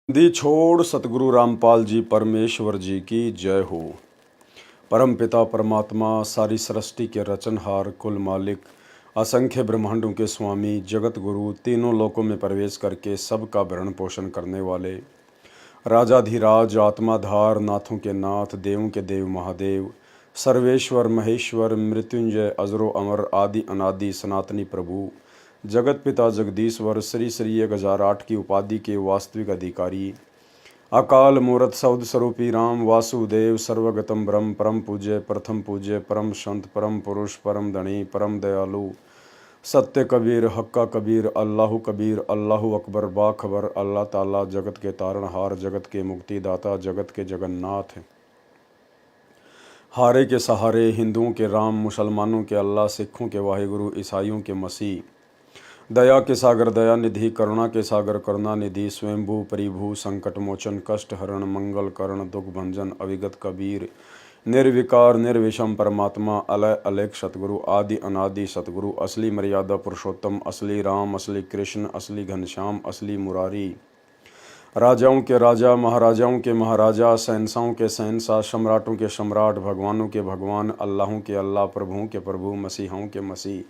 दी छोड़ सतगुरु रामपाल जी परमेश्वर जी की जय हो। परम पिता परमात्मा सारी सृष्टि के रचनहार कुल मालिक असंख्य ब्रह्मांडों के स्वामी जगत गुरु तीनों लोकों में प्रवेश करके सबका भरण पोषण करने वाले राजाधिराज आत्माधार नाथों के नाथ देवों के देव महादेव सर्वेश्वर महेश्वर मृत्युंजय अजरो अमर आदि अनादि सनातनी प्रभु जगत पिता जगदीश्वर श्री श्री 1008 की उपाधि के वास्तविक अधिकारी अकाल मूर्त सौद स्वरूपी राम वासुदेव सर्वगतम ब्रह्म परम पूज्य परम संत परम पुरुष परम धनी परम दयालु सत्य कबीर हक्का कबीर अल्लाह अकबर बाखबर अल्लाह ताला जगत के तारणहार जगत के मुक्तिदाता जगत के जगन्नाथ हारे के सहारे हिंदुओं के राम मुसलमानों के अल्लाह सिखों के वाहिगुरु ईसाइयों के मसीह दया के सागर दया निधि करुणा के सागर करुणा निधि स्वयंभू परिभू संकट मोचन कष्ट हरण मंगल करण दुख भंजन अविगत कबीर निर्विकार निर्विषम परमात्मा अलय अलेख सतगुरु आदि अनादि सतगुरु असली मर्यादा पुरुषोत्तम असली राम असली कृष्ण असली घनश्याम असली मुरारी राजाओं के राजा महाराजाओं के महाराजा शहंशाहों के शहंशाह सम्राटों के सम्राट भगवानों के भगवान अल्लाहों के अल्लाह प्रभुओं के प्रभु मसीहों के मसीह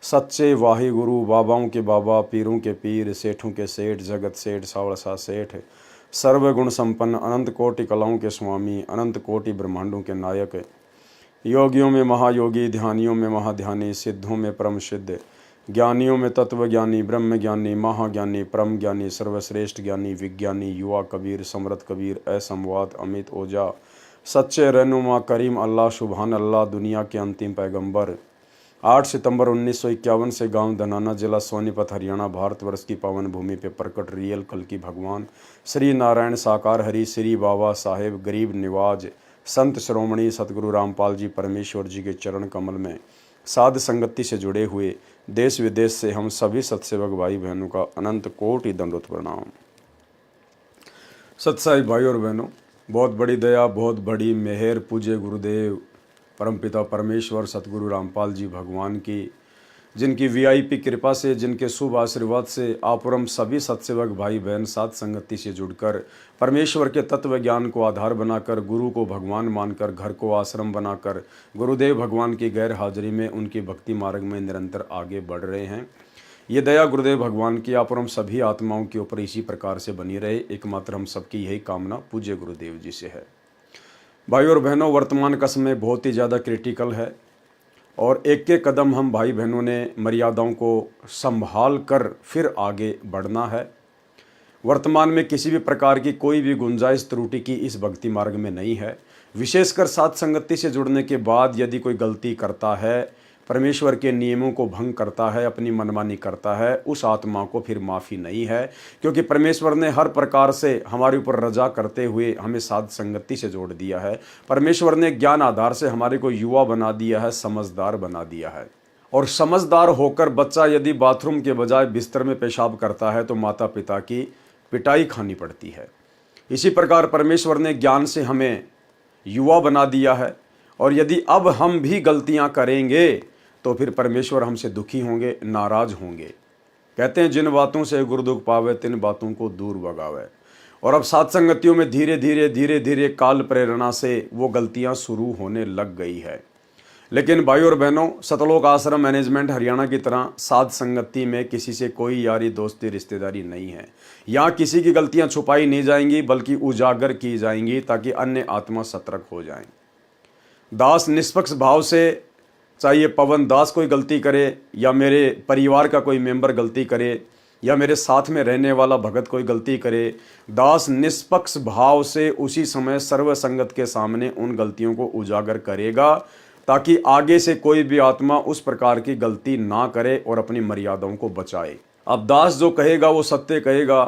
सच्चे वाहि गुरु बाबाओं के बाबा पीरों के पीर सेठों के सेठ जगत सेठ सावड़सा सेठ सर्वगुण संपन्न अनंत कोटि कलाओं के स्वामी अनंत कोटि ब्रह्मांडों के नायक योगियों में महायोगी ध्यानियों में महाध्यानी सिद्धों में परम सिद्ध ज्ञानियों में तत्वज्ञानी ब्रह्म ज्ञानी महाज्ञानी परम ज्ञानी सर्वश्रेष्ठ ज्ञानी विज्ञानी युवा कबीर समृत कबीर असंवाद अमित ओझा सच्चे रहनुमा करीम अल्लाह सुबहान अल्लाह दुनिया के अंतिम पैगंबर 8 सितंबर 1951 से गांव धनाना जिला सोनीपत हरियाणा भारतवर्ष की पावन भूमि पे प्रकट रियल कल की भगवान श्री नारायण साकार हरि श्री बाबा साहेब गरीब निवाज संत श्रोमणी सतगुरु रामपाल जी परमेश्वर जी के चरण कमल में साध संगति से जुड़े हुए देश विदेश से हम सभी सत्सेवक भाई बहनों का अनंत कोटि दंडोत प्रणाम। सत्साई भाई और बहनों, बहुत बड़ी दया बहुत बड़ी मेहर पूज्य गुरुदेव परमपिता परमेश्वर सतगुरु रामपाल जी भगवान की जिनकी वीआईपी कृपा से जिनके शुभ आशीर्वाद से आप और हम सभी सत्सेवक भाई बहन साथ संगति से जुड़कर परमेश्वर के तत्व ज्ञान को आधार बनाकर गुरु को भगवान मानकर घर को आश्रम बनाकर गुरुदेव भगवान की गैर हाजिरी में उनकी भक्ति मार्ग में निरंतर आगे बढ़ रहे हैं। ये दया गुरुदेव भगवान की आप और हम सभी आत्माओं के ऊपर इसी प्रकार से बनी रहे, एकमात्र हम सबकी यही कामना पूज्य गुरुदेव जी से है। भाई और बहनों, वर्तमान का समय बहुत ही ज़्यादा क्रिटिकल है और एक एक कदम हम भाई बहनों ने मर्यादाओं को संभाल कर फिर आगे बढ़ना है। वर्तमान में किसी भी प्रकार की कोई भी गुंजाइश त्रुटि की इस भक्ति मार्ग में नहीं है। विशेषकर साथ संगति से जुड़ने के बाद यदि कोई गलती करता है, परमेश्वर के नियमों को भंग करता है, अपनी मनमानी करता है, उस आत्मा को फिर माफ़ी नहीं है, क्योंकि परमेश्वर ने हर प्रकार से हमारे ऊपर रजा करते हुए हमें साध संगति से जोड़ दिया है। परमेश्वर ने ज्ञान आधार से हमारे को युवा बना दिया है, समझदार बना दिया है। और समझदार होकर बच्चा यदि बाथरूम के बजाय बिस्तर में पेशाब करता है तो माता पिता की पिटाई खानी पड़ती है। इसी प्रकार परमेश्वर ने ज्ञान से हमें युवा बना दिया है और यदि अब हम भी गलतियां करेंगे तो फिर परमेश्वर हमसे दुखी होंगे, नाराज होंगे। कहते हैं जिन बातों से गुरु दुख पावे तिन बातों को दूर भगावे। और अब साथ संगतियों में धीरे धीरे काल प्रेरणा से वो गलतियां शुरू होने लग गई है। लेकिन भाई और बहनों, सतलोक आश्रम मैनेजमेंट हरियाणा की तरह साध संगति में किसी से कोई यारी दोस्ती रिश्तेदारी नहीं है। यहाँ किसी की गलतियां छुपाई नहीं जाएंगी बल्कि उजागर की जाएंगी ताकि अन्य आत्मा सतर्क हो जाएं। दास निष्पक्ष भाव से, चाहे पवन दास कोई गलती करे या मेरे परिवार का कोई मेंबर गलती करे या मेरे साथ में रहने वाला भगत कोई गलती करे, दास निष्पक्ष भाव से उसी समय सर्व संगत के सामने उन गलतियों को उजागर करेगा ताकि आगे से कोई भी आत्मा उस प्रकार की गलती ना करे और अपनी मर्यादाओं को बचाए। अब दास जो कहेगा वो सत्य कहेगा।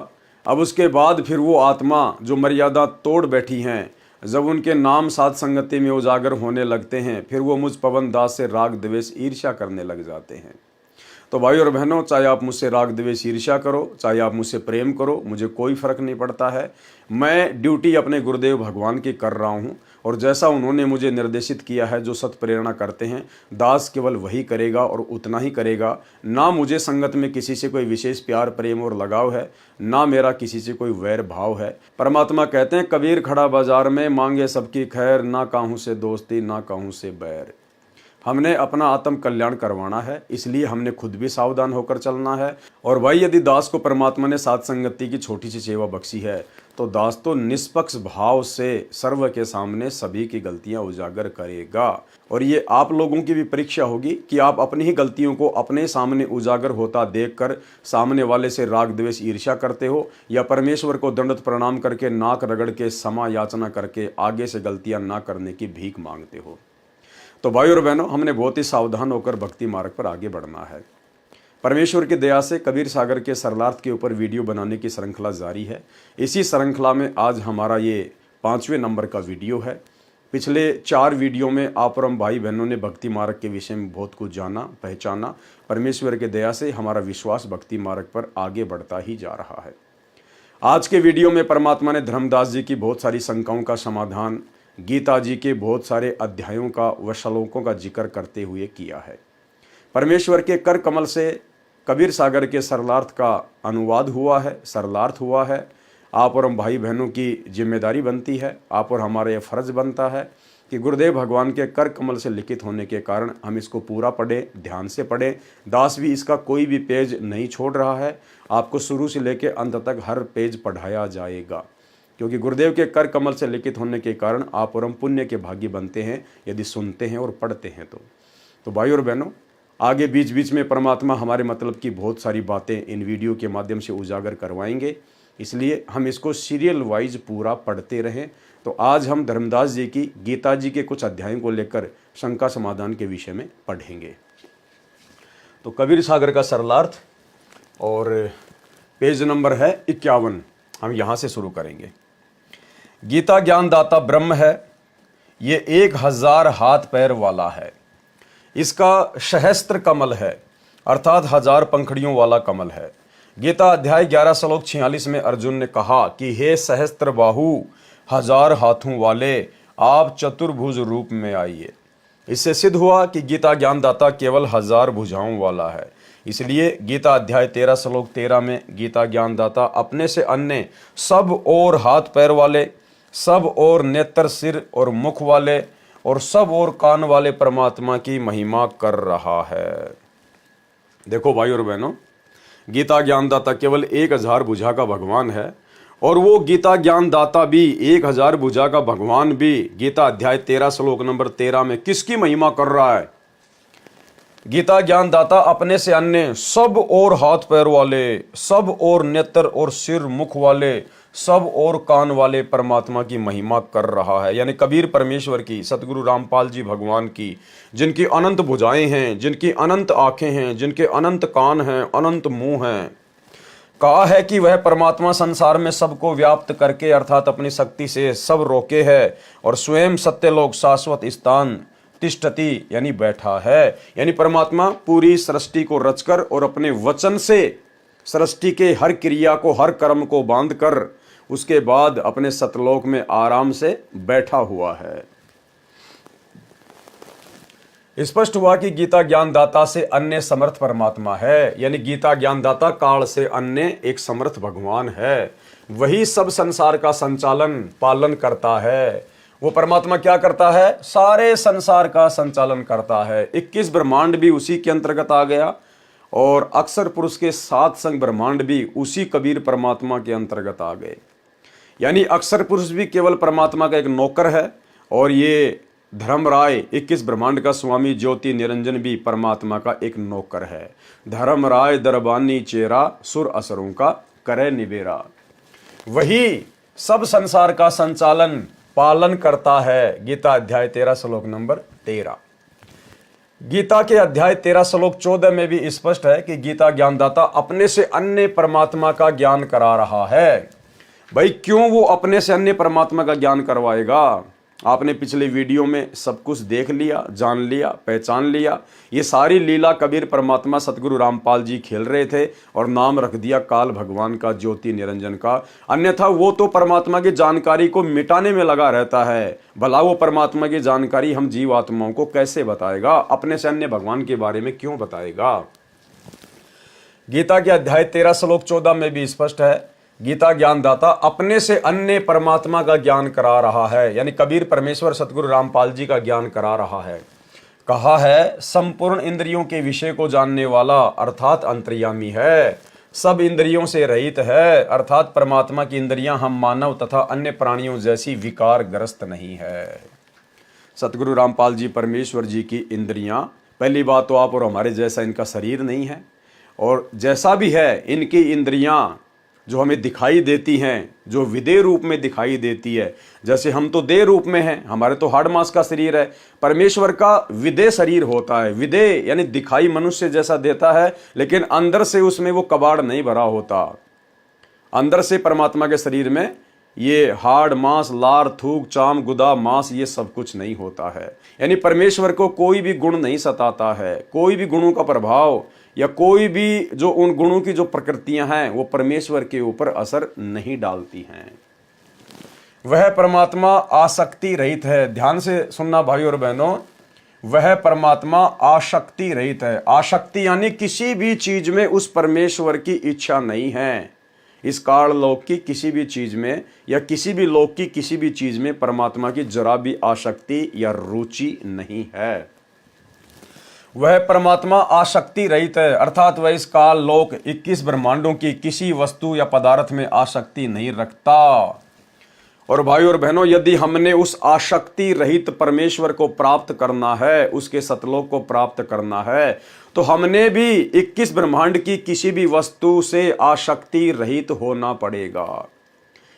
अब उसके बाद फिर वो आत्मा जो मर्यादा तोड़ बैठी हैं, जब उनके नाम साध संगति में उजागर होने लगते हैं, फिर वो मुझ पवन दास से राग द्वेष ईर्ष्या करने लग जाते हैं। तो भाई और बहनों, चाहे आप मुझसे राग द्वेष ईर्ष्या करो, चाहे आप मुझसे प्रेम करो, मुझे कोई फर्क नहीं पड़ता है। मैं ड्यूटी अपने गुरुदेव भगवान की कर रहा हूँ और जैसा उन्होंने मुझे निर्देशित किया है, जो सत प्रेरणा करते हैं, दास केवल वही करेगा और उतना ही करेगा। ना मुझे संगत में किसी से कोई विशेष प्यार प्रेम और लगाव है, ना मेरा किसी से कोई वैर भाव है। परमात्मा कहते हैं, कबीर खड़ा बाजार में मांगे सबकी खैर, ना काहूं से दोस्ती ना काहूं से बैर। हमने अपना आत्म कल्याण करवाना है, इसलिए हमने खुद भी सावधान होकर चलना है। और भाई, यदि दास को परमात्मा ने साथ संगति की छोटी सी सेवा बख्शी है, तो दास तो निष्पक्ष भाव से सर्व के सामने सभी की गलतियां उजागर करेगा। और ये आप लोगों की भी परीक्षा होगी कि आप अपनी ही गलतियों को अपने सामने उजागर होता देखकर सामने वाले से राग द्वेष ईर्ष्या करते हो, या परमेश्वर को दंडवत प्रणाम करके नाक रगड़ के क्षमा याचना करके आगे से गलतियां ना करने की भीख मांगते हो। तो भाई और बहनों, हमने बहुत ही सावधान होकर भक्ति मार्ग पर आगे बढ़ना है। परमेश्वर की दया से कबीर सागर के सरलार्थ के ऊपर वीडियो बनाने की श्रृंखला जारी है। इसी श्रृंखला में आज हमारा ये 5वें नंबर का वीडियो है। पिछले 4 वीडियो में आप और हम भाई बहनों ने भक्ति मार्ग के विषय में बहुत कुछ जाना, पहचाना। परमेश्वर की दया से हमारा विश्वास भक्ति मार्ग पर आगे बढ़ता ही जा रहा है। आज के वीडियो में परमात्मा ने धर्मदास जी की बहुत सारी शंकाओं का समाधान गीता जी के बहुत सारे अध्यायों का व श्लोकों का जिक्र करते हुए किया है। परमेश्वर के कर कमल से कबीर सागर के सरलार्थ का अनुवाद हुआ है, सरलार्थ हुआ है। आप और हम भाई बहनों की जिम्मेदारी बनती है, आप और हमारा यह फर्ज बनता है कि गुरुदेव भगवान के कर कमल से लिखित होने के कारण हम इसको पूरा पढ़ें, ध्यान से पढ़ें। दास भी इसका कोई भी पेज नहीं छोड़ रहा है, आपको शुरू से लेकर अंत तक हर पेज पढ़ाया जाएगा, क्योंकि गुरुदेव के कर कमल से लिखित होने के कारण आप और हम पुण्य के भागी बनते हैं यदि सुनते हैं और पढ़ते हैं। तो भाई और बहनों, आगे बीच बीच में परमात्मा हमारे मतलब की बहुत सारी बातें इन वीडियो के माध्यम से उजागर करवाएंगे, इसलिए हम इसको सीरियल वाइज पूरा पढ़ते रहें। तो आज हम धर्मदास जी की गीता जी के कुछ अध्यायों को लेकर शंका समाधान के विषय में पढ़ेंगे। तो कबीर सागर का सरलार्थ और पेज नंबर है 51, हम यहाँ से शुरू करेंगे। गीता ज्ञानदाता ब्रह्म है, ये 1000 हाथ पैर वाला है। इसका सहस्त्र कमल है, अर्थात 1000 पंखड़ियों वाला कमल है। गीता अध्याय 11 श्लोक 46 में अर्जुन ने कहा कि हे सहस्त्र बाहु, 1000 हाथों वाले, आप चतुर्भुज रूप में आइए। इससे सिद्ध हुआ कि गीता ज्ञानदाता केवल 1000 भुजाओं वाला है। इसलिए गीता अध्याय 13 श्लोक 13 में गीता ज्ञानदाता अपने से अन्य सब और हाथ पैर वाले, सब और नेत्र सिर और मुख वाले और सब और कान वाले परमात्मा की महिमा कर रहा है। देखो भाई और बहनों, गीता ज्ञानदाता केवल 1000 भुजा का भगवान है, और वो गीता ज्ञानदाता भी 1000 भुजा का भगवान भी गीता अध्याय 13 श्लोक नंबर 13 में किसकी महिमा कर रहा है? गीता ज्ञानदाता अपने से अन्य सब और हाथ पैर वाले, सब और नेत्र और सिर मुख वाले, सब और कान वाले परमात्मा की महिमा कर रहा है। यानी कबीर परमेश्वर की, सतगुरु रामपाल जी भगवान की, जिनकी अनंत भुजाएं हैं, जिनकी अनंत आंखें हैं, जिनके अनंत कान हैं, अनंत मुंह हैं। कहा है कि वह परमात्मा संसार में सबको व्याप्त करके अर्थात अपनी शक्ति से सब रोके है, और स्वयं सत्यलोक शाश्वत स्थान तिष्ठति यानी बैठा है। यानी परमात्मा पूरी सृष्टि को रचकर और अपने वचन से सृष्टि के हर क्रिया को, हर कर्म को बांध कर उसके बाद अपने सतलोक में आराम से बैठा हुआ है। स्पष्ट हुआ कि गीता ज्ञानदाता से अन्य समर्थ परमात्मा है। यानी गीता ज्ञानदाता काल से अन्य एक समर्थ भगवान है। वही सब संसार का संचालन पालन करता है। वो परमात्मा क्या करता है? सारे संसार का संचालन करता है। 21 ब्रह्मांड भी उसी के अंतर्गत आ गया, और अक्षर पुरुष के 7 संग ब्रह्मांड भी उसी कबीर परमात्मा के अंतर्गत आ गए। यानी अक्षर पुरुष भी केवल परमात्मा का एक नौकर है, और ये धर्मराय 21 ब्रह्मांड का स्वामी ज्योति निरंजन भी परमात्मा का एक नौकर है। धर्मराय दरबानी चेरा, सुर असरों का करे निबेरा। वही सब संसार का संचालन पालन करता है। गीता अध्याय 13 श्लोक नंबर 13। गीता के अध्याय 13 श्लोक 14 में भी स्पष्ट है कि गीता ज्ञानदाता अपने से अन्य परमात्मा का ज्ञान करा रहा है। भाई क्यों वो अपने से अन्य परमात्मा का ज्ञान करवाएगा? आपने पिछले वीडियो में सब कुछ देख लिया, जान लिया, पहचान लिया। ये सारी लीला कबीर परमात्मा सतगुरु रामपाल जी खेल रहे थे और नाम रख दिया काल भगवान का, ज्योति निरंजन का। अन्यथा वो तो परमात्मा की जानकारी को मिटाने में लगा रहता है। भला वो परमात्मा की जानकारी हम जीव आत्माओं को कैसे बताएगा? अपने से अन्य भगवान के बारे में क्यों बताएगा? गीता के अध्याय 13 श्लोक 14 में भी स्पष्ट है, गीता ज्ञानदाता अपने से अन्य परमात्मा का ज्ञान करा रहा है। यानी कबीर परमेश्वर सतगुरु रामपाल जी का ज्ञान करा रहा है। कहा है संपूर्ण इंद्रियों के विषय को जानने वाला अर्थात अंतर्यामी है, सब इंद्रियों से रहित है अर्थात परमात्मा की इंद्रियां हम मानव तथा अन्य प्राणियों जैसी विकार ग्रस्त नहीं है। सतगुरु रामपाल जी परमेश्वर जी की इंद्रियां, पहली बात तो आप और हमारे जैसा इनका शरीर नहीं है, और जैसा भी है इनकी इंद्रियां जो हमें दिखाई देती हैं, जो विदेह रूप में दिखाई देती है। जैसे हम तो देह रूप में हैं, हमारे तो हाड़ मांस का शरीर है, परमेश्वर का विदेह शरीर होता है। विदेह यानी दिखाई मनुष्य जैसा देता है, लेकिन अंदर से उसमें वो कबाड़ नहीं भरा होता। अंदर से परमात्मा के शरीर में ये हाड़ मांस, लार, थूक, चाम, गुदा, मांस, ये सब कुछ नहीं होता है। यानी परमेश्वर को कोई भी गुण नहीं सताता है, कोई भी गुणों का प्रभाव या कोई भी जो उन गुणों की जो प्रकृतियां हैं वो परमेश्वर के ऊपर असर नहीं डालती हैं। वह परमात्मा आसक्ति रहित है। ध्यान से सुनना भाई और बहनों, वह परमात्मा आसक्ति रहित है। आसक्ति यानी किसी भी चीज में उस परमेश्वर की इच्छा नहीं है। इस काल लोक की किसी भी चीज में या किसी भी लोक की किसी भी चीज में परमात्मा की जरा भी आसक्ति या रुचि नहीं है। वह परमात्मा आसक्ति रहित है अर्थात वह इस काल लोक 21 ब्रह्मांडों की किसी वस्तु या पदार्थ में आसक्ति नहीं रखता। और भाई और बहनों, यदि हमने उस आसक्ति रहित परमेश्वर को प्राप्त करना है, उसके सतलोक को प्राप्त करना है, तो हमने भी 21 ब्रह्मांड की किसी भी वस्तु से आसक्ति रहित होना पड़ेगा।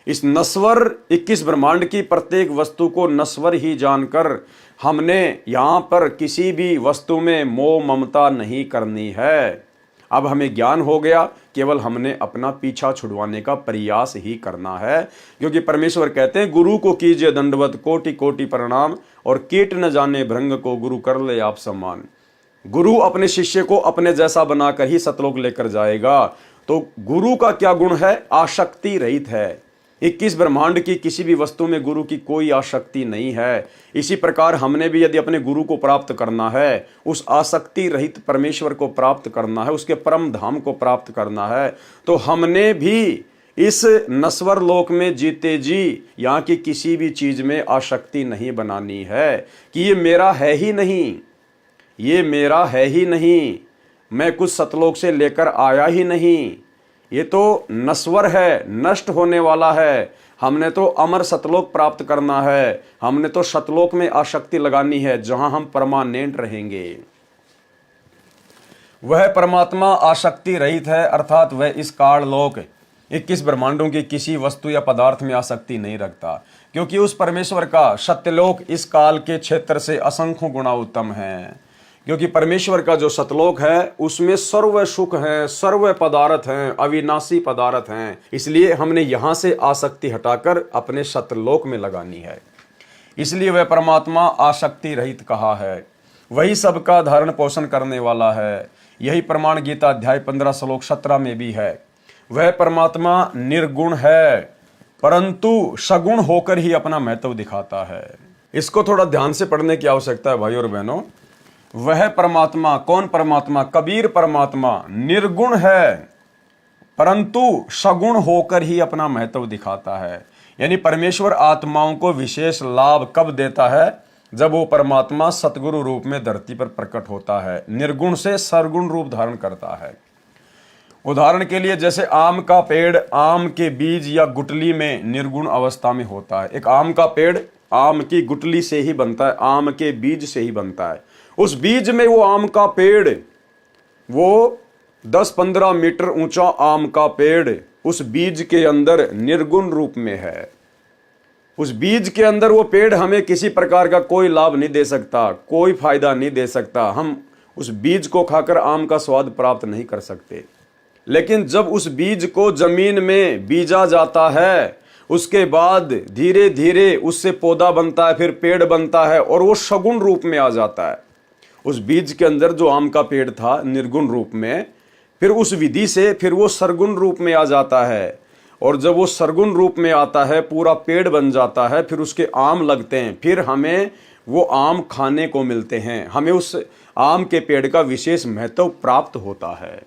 इस नश्वर 21 ब्रह्मांड की प्रत्येक वस्तु को नश्वर ही जानकर हमने यहाँ पर किसी भी वस्तु में मोह ममता नहीं करनी है। अब हमें ज्ञान हो गया, केवल हमने अपना पीछा छुड़वाने का प्रयास ही करना है। क्योंकि परमेश्वर कहते हैं गुरु को कीजिए दंडवत कोटि कोटि प्रणाम, और कीट न जाने भृंग को गुरु कर ले आप सम्मान। गुरु अपने शिष्य को अपने जैसा बनाकर ही सतलोक लेकर जाएगा। तो गुरु का क्या गुण है? आसक्ति रहित है। 21 ब्रह्मांड की किसी भी वस्तु में गुरु की कोई आसक्ति नहीं है। इसी प्रकार हमने भी यदि अपने गुरु को प्राप्त करना है, उस आसक्ति रहित परमेश्वर को प्राप्त करना है, उसके परम धाम को प्राप्त करना है, तो हमने भी इस नश्वर लोक में जीते जी यहाँ की किसी भी चीज में आसक्ति नहीं बनानी है कि ये मेरा है ही नहीं, ये मेरा है ही नहीं, मैं कुछ सतलोक से लेकर आया ही नहीं, ये तो नश्वर है, नष्ट होने वाला है। हमने तो अमर सतलोक प्राप्त करना है, हमने तो सतलोक में आसक्ति लगानी है जहां हम परमानेंट रहेंगे। वह परमात्मा आसक्ति रहित है अर्थात वह इस काल लोक 21 ब्रह्मांडों की किसी वस्तु या पदार्थ में आसक्ति नहीं रखता, क्योंकि उस परमेश्वर का सत्यलोक इस काल के क्षेत्र से असंख्य गुणा उत्तम है। क्योंकि परमेश्वर का जो सतलोक है उसमें सर्व सुख है, सर्व पदार्थ हैं, अविनाशी पदार्थ हैं। इसलिए हमने यहाँ से आसक्ति हटाकर अपने सतलोक में लगानी है। इसलिए वह परमात्मा आसक्ति रहित कहा है। वही सबका धारण पोषण करने वाला है। यही प्रमाण गीता अध्याय 15 श्लोक 17 में भी है। वह परमात्मा निर्गुण है परंतु सगुण होकर ही अपना महत्व दिखाता है। इसको थोड़ा ध्यान से पढ़ने की आवश्यकता है भाई और बहनों। वह परमात्मा, कौन परमात्मा? कबीर परमात्मा निर्गुण है परंतु सगुण होकर ही अपना महत्व दिखाता है। यानी परमेश्वर आत्माओं को विशेष लाभ कब देता है? जब वो परमात्मा सतगुरु रूप में धरती पर प्रकट होता है, निर्गुण से सरगुण रूप धारण करता है। उदाहरण के लिए जैसे आम का पेड़ आम के बीज या गुटली में निर्गुण अवस्था में होता है। एक आम का पेड़ आम की गुटली से ही बनता है, आम के बीज से ही बनता है। उस बीज में वो आम का पेड़, वो 10-15 मीटर ऊंचा आम का पेड़ उस बीज के अंदर निर्गुण रूप में है। उस बीज के अंदर वो पेड़ हमें किसी प्रकार का कोई लाभ नहीं दे सकता, कोई फायदा नहीं दे सकता। हम उस बीज को खाकर आम का स्वाद प्राप्त नहीं कर सकते। लेकिन जब उस बीज को जमीन में बीजा जाता है उसके बाद धीरे धीरे उससे पौधा बनता है, फिर पेड़ बनता है और वो सगुण रूप में आ जाता है। उस बीज के अंदर जो आम का पेड़ था निर्गुण रूप में, फिर उस विधि से फिर वो सरगुण रूप में आ जाता है, और जब वो सरगुण रूप में आता है पूरा पेड़ बन जाता है, फिर उसके आम लगते हैं, फिर हमें वो आम खाने को मिलते हैं, हमें उस आम के पेड़ का विशेष महत्व प्राप्त होता है।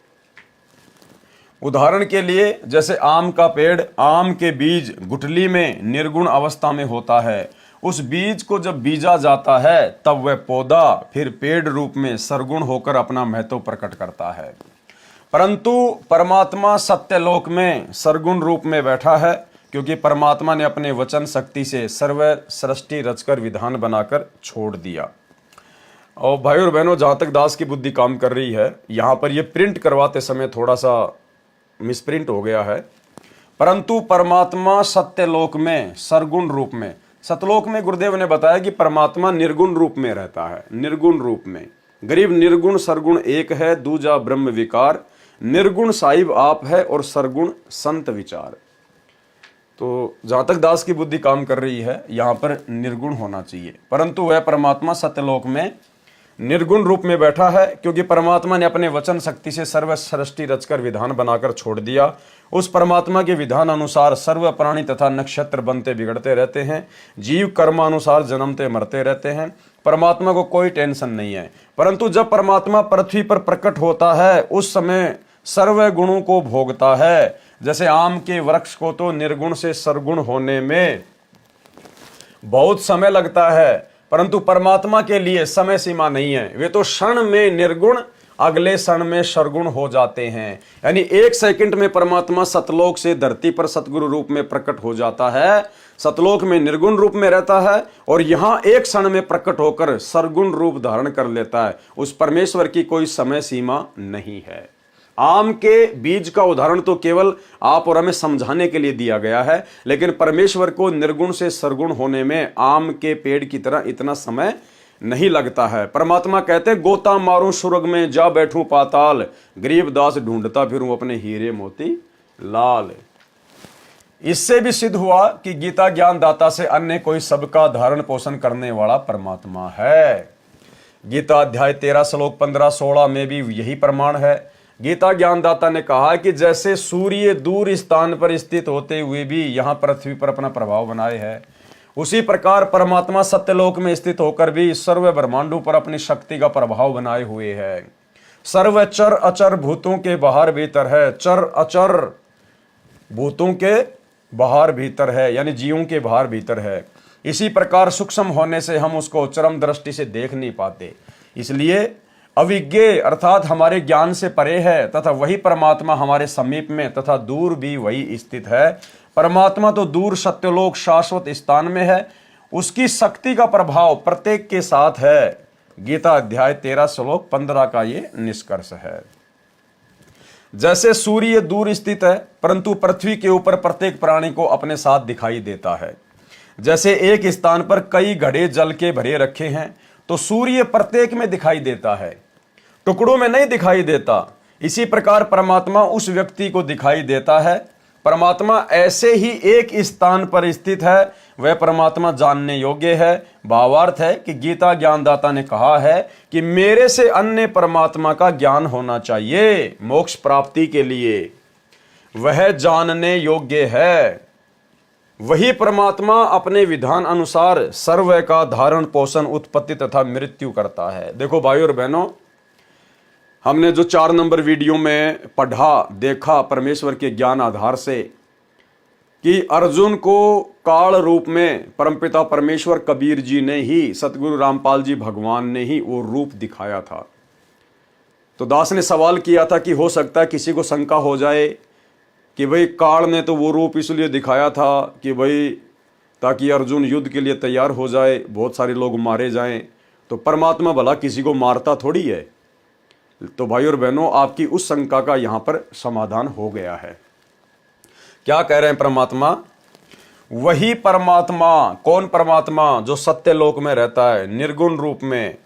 उदाहरण के लिए जैसे आम का पेड़, आम के बीज गुठली में निर्गुण अवस्था में होता है, उस बीज को जब बीजा जाता है तब वह पौधा फिर पेड़ रूप में सरगुण होकर अपना महत्व प्रकट करता है। परंतु परमात्मा सत्यलोक में सरगुण रूप में बैठा है, क्योंकि परमात्मा ने अपने वचन शक्ति से सर्व सृष्टि रचकर विधान बनाकर छोड़ दिया। और भाई और बहनों, जहाँ तक दास की बुद्धि काम कर रही है, यहाँ पर ये प्रिंट करवाते समय थोड़ा सा मिसप्रिंट हो गया है। परंतु परमात्मा सत्यलोक में सरगुण रूप में, सतलोक में गुरुदेव ने बताया कि परमात्मा निर्गुण रूप में रहता है। निर्गुण रूप में गरीब निर्गुण सरगुण एक है, दूजा ब्रह्म विकार, निर्गुण साहिब आप है और सरगुण संत विचार। तो जहां तक दास की बुद्धि काम कर रही है, यहां पर निर्गुण होना चाहिए, परंतु वह परमात्मा सत्यलोक में निर्गुण रूप में बैठा है, क्योंकि परमात्मा ने अपने वचन शक्ति से सर्व सृष्टि रचकर विधान बनाकर छोड़ दिया। उस परमात्मा के विधान अनुसार सर्व प्राणी तथा नक्षत्र बनते बिगड़ते रहते हैं, जीव कर्मानुसार जन्मते मरते रहते हैं। परमात्मा को कोई टेंशन नहीं है। परंतु जब परमात्मा पृथ्वी पर प्रकट होता है, उस समय सर्व गुणों को भोगता है। जैसे आम के वृक्ष को तो निर्गुण से सरगुण होने में बहुत समय लगता है, परंतु परमात्मा के लिए समय सीमा नहीं है। वे तो क्षण में निर्गुण, अगले क्षण में सरगुण हो जाते हैं। यानी 1 सेकंड में परमात्मा सतलोक से धरती पर सतगुरु रूप में प्रकट हो जाता है, सतलोक में निर्गुण रूप में रहता है, और यहां 1 क्षण में प्रकट होकर सरगुण रूप धारण कर लेता है। उस परमेश्वर की कोई समय सीमा नहीं है। आम के बीज का उदाहरण तो केवल आप और हमें समझाने के लिए दिया गया है, लेकिन परमेश्वर को निर्गुण से सरगुण होने में आम के पेड़ की तरह इतना समय नहीं लगता है। परमात्मा कहते हैं, गोता मारूं सुरग में जा बैठूं पाताल, गरीब दास ढूंढता फिरूं अपने हीरे मोती लाल। इससे भी सिद्ध हुआ कि गीता ज्ञान दाता से अन्य कोई सबका धारण पोषण करने वाला परमात्मा है। गीता अध्याय 13 श्लोक 15-16 में भी यही प्रमाण है। गीता ज्ञानदाता ने कहा कि जैसे सूर्य दूर स्थान पर स्थित होते हुए भी यहां पृथ्वी पर अपना प्रभाव बनाए है, उसी प्रकार परमात्मा सत्यलोक में स्थित होकर भी सर्व ब्रह्मांडों पर अपनी शक्ति का प्रभाव बनाए हुए है। सर्व चर अचर भूतों के बाहर भीतर है, चर अचर भूतों के बाहर भीतर है, यानी जीवों के बाहर भीतर है। इसी प्रकार सूक्ष्म होने से हम उसको चरम दृष्टि से देख नहीं पाते, इसलिए अविज्ञ अर्थात हमारे ज्ञान से परे है, तथा वही परमात्मा हमारे समीप में तथा दूर भी वही स्थित है। परमात्मा तो दूर सत्यलोक शाश्वत स्थान में है, उसकी शक्ति का प्रभाव प्रत्येक के साथ है। गीता अध्याय 13 श्लोक 15 का ये निष्कर्ष है। जैसे सूर्य दूर स्थित है, परंतु पृथ्वी के ऊपर प्रत्येक प्राणी को अपने साथ दिखाई देता है। जैसे एक स्थान पर कई घड़े जल के भरे रखे हैं, तो सूर्य प्रत्येक में दिखाई देता है, टुकड़ों में नहीं दिखाई देता। इसी प्रकार परमात्मा उस व्यक्ति को दिखाई देता है। परमात्मा ऐसे ही एक स्थान पर स्थित है, वह परमात्मा जानने योग्य है। भावार्थ है कि गीता ज्ञानदाता ने कहा है कि मेरे से अन्य परमात्मा का ज्ञान होना चाहिए मोक्ष प्राप्ति के लिए, वह जानने योग्य है। वही परमात्मा अपने विधान अनुसार सर्व का धारण पोषण उत्पत्ति तथा मृत्यु करता है। देखो भाई और बहनों, हमने जो 4 नंबर वीडियो में पढ़ा देखा परमेश्वर के ज्ञान आधार से, कि अर्जुन को काल रूप में परमपिता परमेश्वर कबीर जी ने ही, सतगुरु रामपाल जी भगवान ने ही वो रूप दिखाया था। तो दास ने सवाल किया था कि हो सकता है किसी को शंका हो जाए कि भाई काल ने तो वो रूप इसलिए दिखाया था कि भाई ताकि अर्जुन युद्ध के लिए तैयार हो जाए, बहुत सारे लोग मारे जाएं, तो परमात्मा भला किसी को मारता थोड़ी है। तो भाई और बहनों, आपकी उस शंका का यहां पर समाधान हो गया है। क्या कह रहे हैं परमात्मा? वही परमात्मा, कौन परमात्मा? जो सत्यलोक में रहता है निर्गुण रूप में,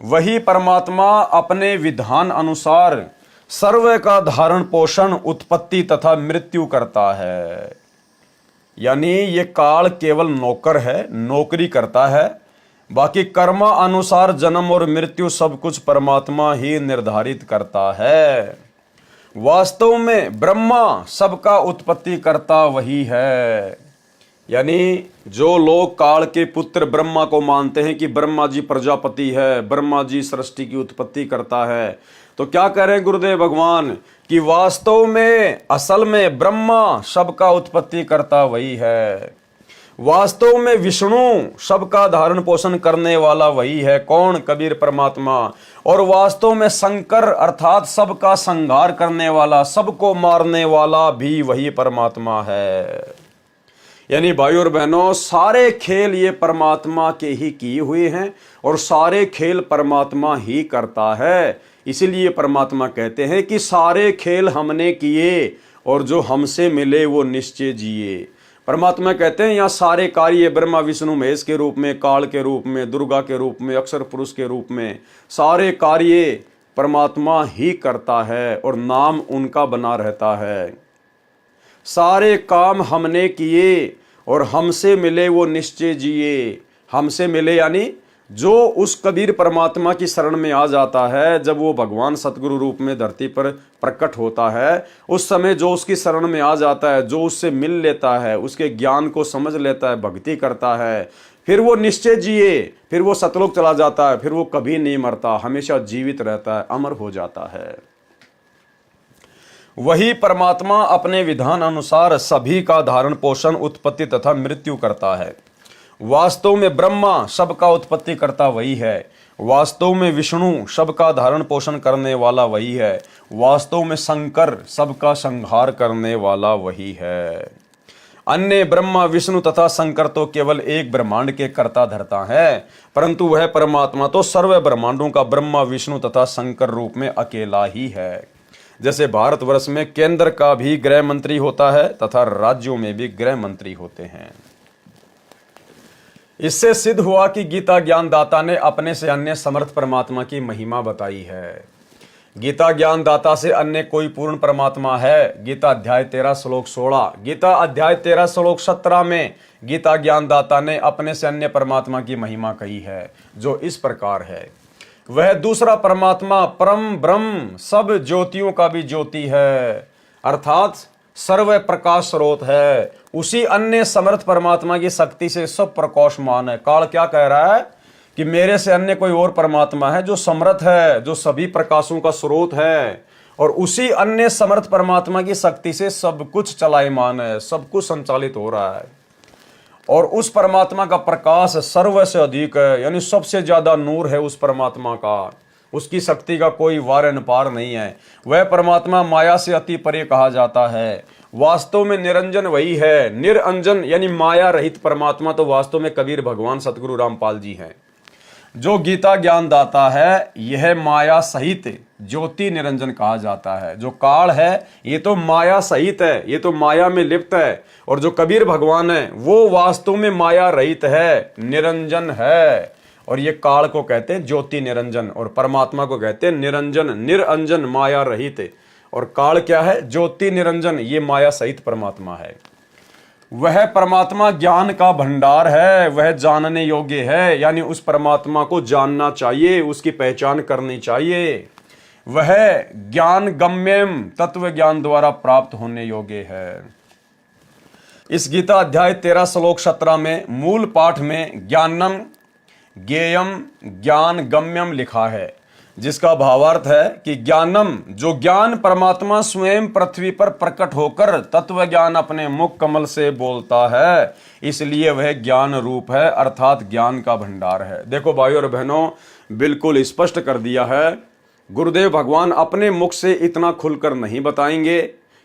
वही परमात्मा अपने विधान अनुसार सर्व का धारण पोषण उत्पत्ति तथा मृत्यु करता है। यानी ये काल केवल नौकर है, नौकरी करता है। बाकी कर्म अनुसार जन्म और मृत्यु सब कुछ परमात्मा ही निर्धारित करता है। वास्तव में ब्रह्मा सबका उत्पत्ति करता वही है। यानी जो लोग काल के पुत्र ब्रह्मा को मानते हैं कि ब्रह्मा जी प्रजापति है, ब्रह्मा जी सृष्टि की उत्पत्ति करता है, तो क्या कह रहे हैं गुरुदेव भगवान कि वास्तव में असल में ब्रह्मा सबका उत्पत्ति करता वही है। वास्तव में विष्णु सबका धारण पोषण करने वाला वही है। कौन? कबीर परमात्मा। और वास्तव में शंकर अर्थात सबका संहार करने वाला, सबको मारने वाला भी वही परमात्मा है। यानी भाइयों और बहनों, सारे खेल ये परमात्मा के ही किए हुए हैं और सारे खेल परमात्मा ही करता है। इसीलिए परमात्मा कहते हैं कि सारे खेल हमने किए और जो हमसे मिले वो निश्चय जिए। परमात्मा कहते हैं यहाँ सारे कार्य ब्रह्मा विष्णु महेश के रूप में, काल के रूप में, दुर्गा के रूप में, अक्षर पुरुष के रूप में, सारे कार्य परमात्मा ही करता है और नाम उनका बना रहता है। सारे काम हमने किए और हमसे मिले वो निश्चय जिए। हमसे मिले यानी जो उस कबीर परमात्मा की शरण में आ जाता है, जब वो भगवान सतगुरु रूप में धरती पर प्रकट होता है, उस समय जो उसकी शरण में आ जाता है, जो उससे मिल लेता है, उसके ज्ञान को समझ लेता है, भक्ति करता है, फिर वो निश्चय जिए, फिर वो सतलोक चला जाता है, फिर वो कभी नहीं मरता, हमेशा जीवित रहता है, अमर हो जाता है। वही परमात्मा अपने विधान अनुसार सभी का धारण पोषण, उत्पत्ति तथा मृत्यु करता है। वास्तव में ब्रह्मा सबका उत्पत्ति करता वही है। वास्तव में विष्णु सबका धारण पोषण करने वाला वही है। वास्तव में शंकर सबका संहार करने वाला वही है। अन्य ब्रह्मा विष्णु तथा शंकर तो केवल एक ब्रह्मांड के कर्ता धर्ता है, परंतु वह परमात्मा तो सर्व ब्रह्मांडों का ब्रह्मा विष्णु तथा शंकर रूप में अकेला ही है। जैसे भारतवर्ष में केंद्र का भी गृह मंत्री होता है तथा राज्यों में भी गृह मंत्री होते हैं। इससे सिद्ध हुआ कि गीता ज्ञानदाता ने अपने से अन्य समर्थ परमात्मा की महिमा बताई है। गीता ज्ञानदाता से अन्य कोई पूर्ण परमात्मा है? गीता अध्याय 13 श्लोक 16, गीता अध्याय 13 श्लोक 17 में गीता ज्ञानदाता ने अपने से अन्य परमात्मा की महिमा कही है, जो इस प्रकार है। वह दूसरा परमात्मा परम ब्रह्म सब ज्योतियों का भी ज्योति है, अर्थात सर्व प्रकाश स्रोत है। उसी अन्य समर्थ परमात्मा की शक्ति से सब प्रकाशमान है। काल क्या कह रहा है कि मेरे से अन्य कोई और परमात्मा है जो समर्थ है, जो सभी प्रकाशों का स्रोत है, और उसी अन्य समर्थ परमात्मा की शक्ति से सब कुछ चलायमान है, सब कुछ संचालित हो रहा है। और उस परमात्मा का प्रकाश सर्व से अधिक है, यानी सबसे ज्यादा नूर है उस परमात्मा का। उसकी शक्ति का कोई वार पार नहीं है। वह परमात्मा माया से अति परे कहा जाता है। वास्तव में निरंजन वही है। निरंजन यानी माया रहित परमात्मा तो वास्तव में कबीर भगवान सतगुरु रामपाल जी हैं। जो गीता ज्ञान दाता है, यह माया सहित ज्योति निरंजन कहा जाता है। जो काल है ये तो माया सहित है, ये तो माया में लिप्त है, और जो कबीर भगवान है वो वास्तव में माया रहित है, निरंजन है। और ये काल को कहते हैं ज्योति निरंजन, और परमात्मा को कहते हैं निरंजन, निरंजन माया रहित। और काल क्या है? ज्योति निरंजन, ये माया सहित परमात्मा है। वह परमात्मा ज्ञान का भंडार है, वह जानने योग्य है, यानी उस परमात्मा को जानना चाहिए, उसकी पहचान करनी चाहिए। वह ज्ञान गम्यम तत्व ज्ञान द्वारा प्राप्त होने योग्य है। इस गीता अध्याय 13 श्लोक 17 में मूल पाठ में ज्ञानम ज्ञेयम ज्ञान गम्यम लिखा है, जिसका भावार्थ है कि ज्ञानम जो ज्ञान परमात्मा स्वयं पृथ्वी पर प्रकट होकर तत्व ज्ञान अपने मुख कमल से बोलता है, इसलिए वह ज्ञान रूप है, अर्थात ज्ञान का भंडार है। देखो भाइयों और बहनों, बिल्कुल स्पष्ट कर दिया है। गुरुदेव भगवान अपने मुख से इतना खुलकर नहीं बताएंगे,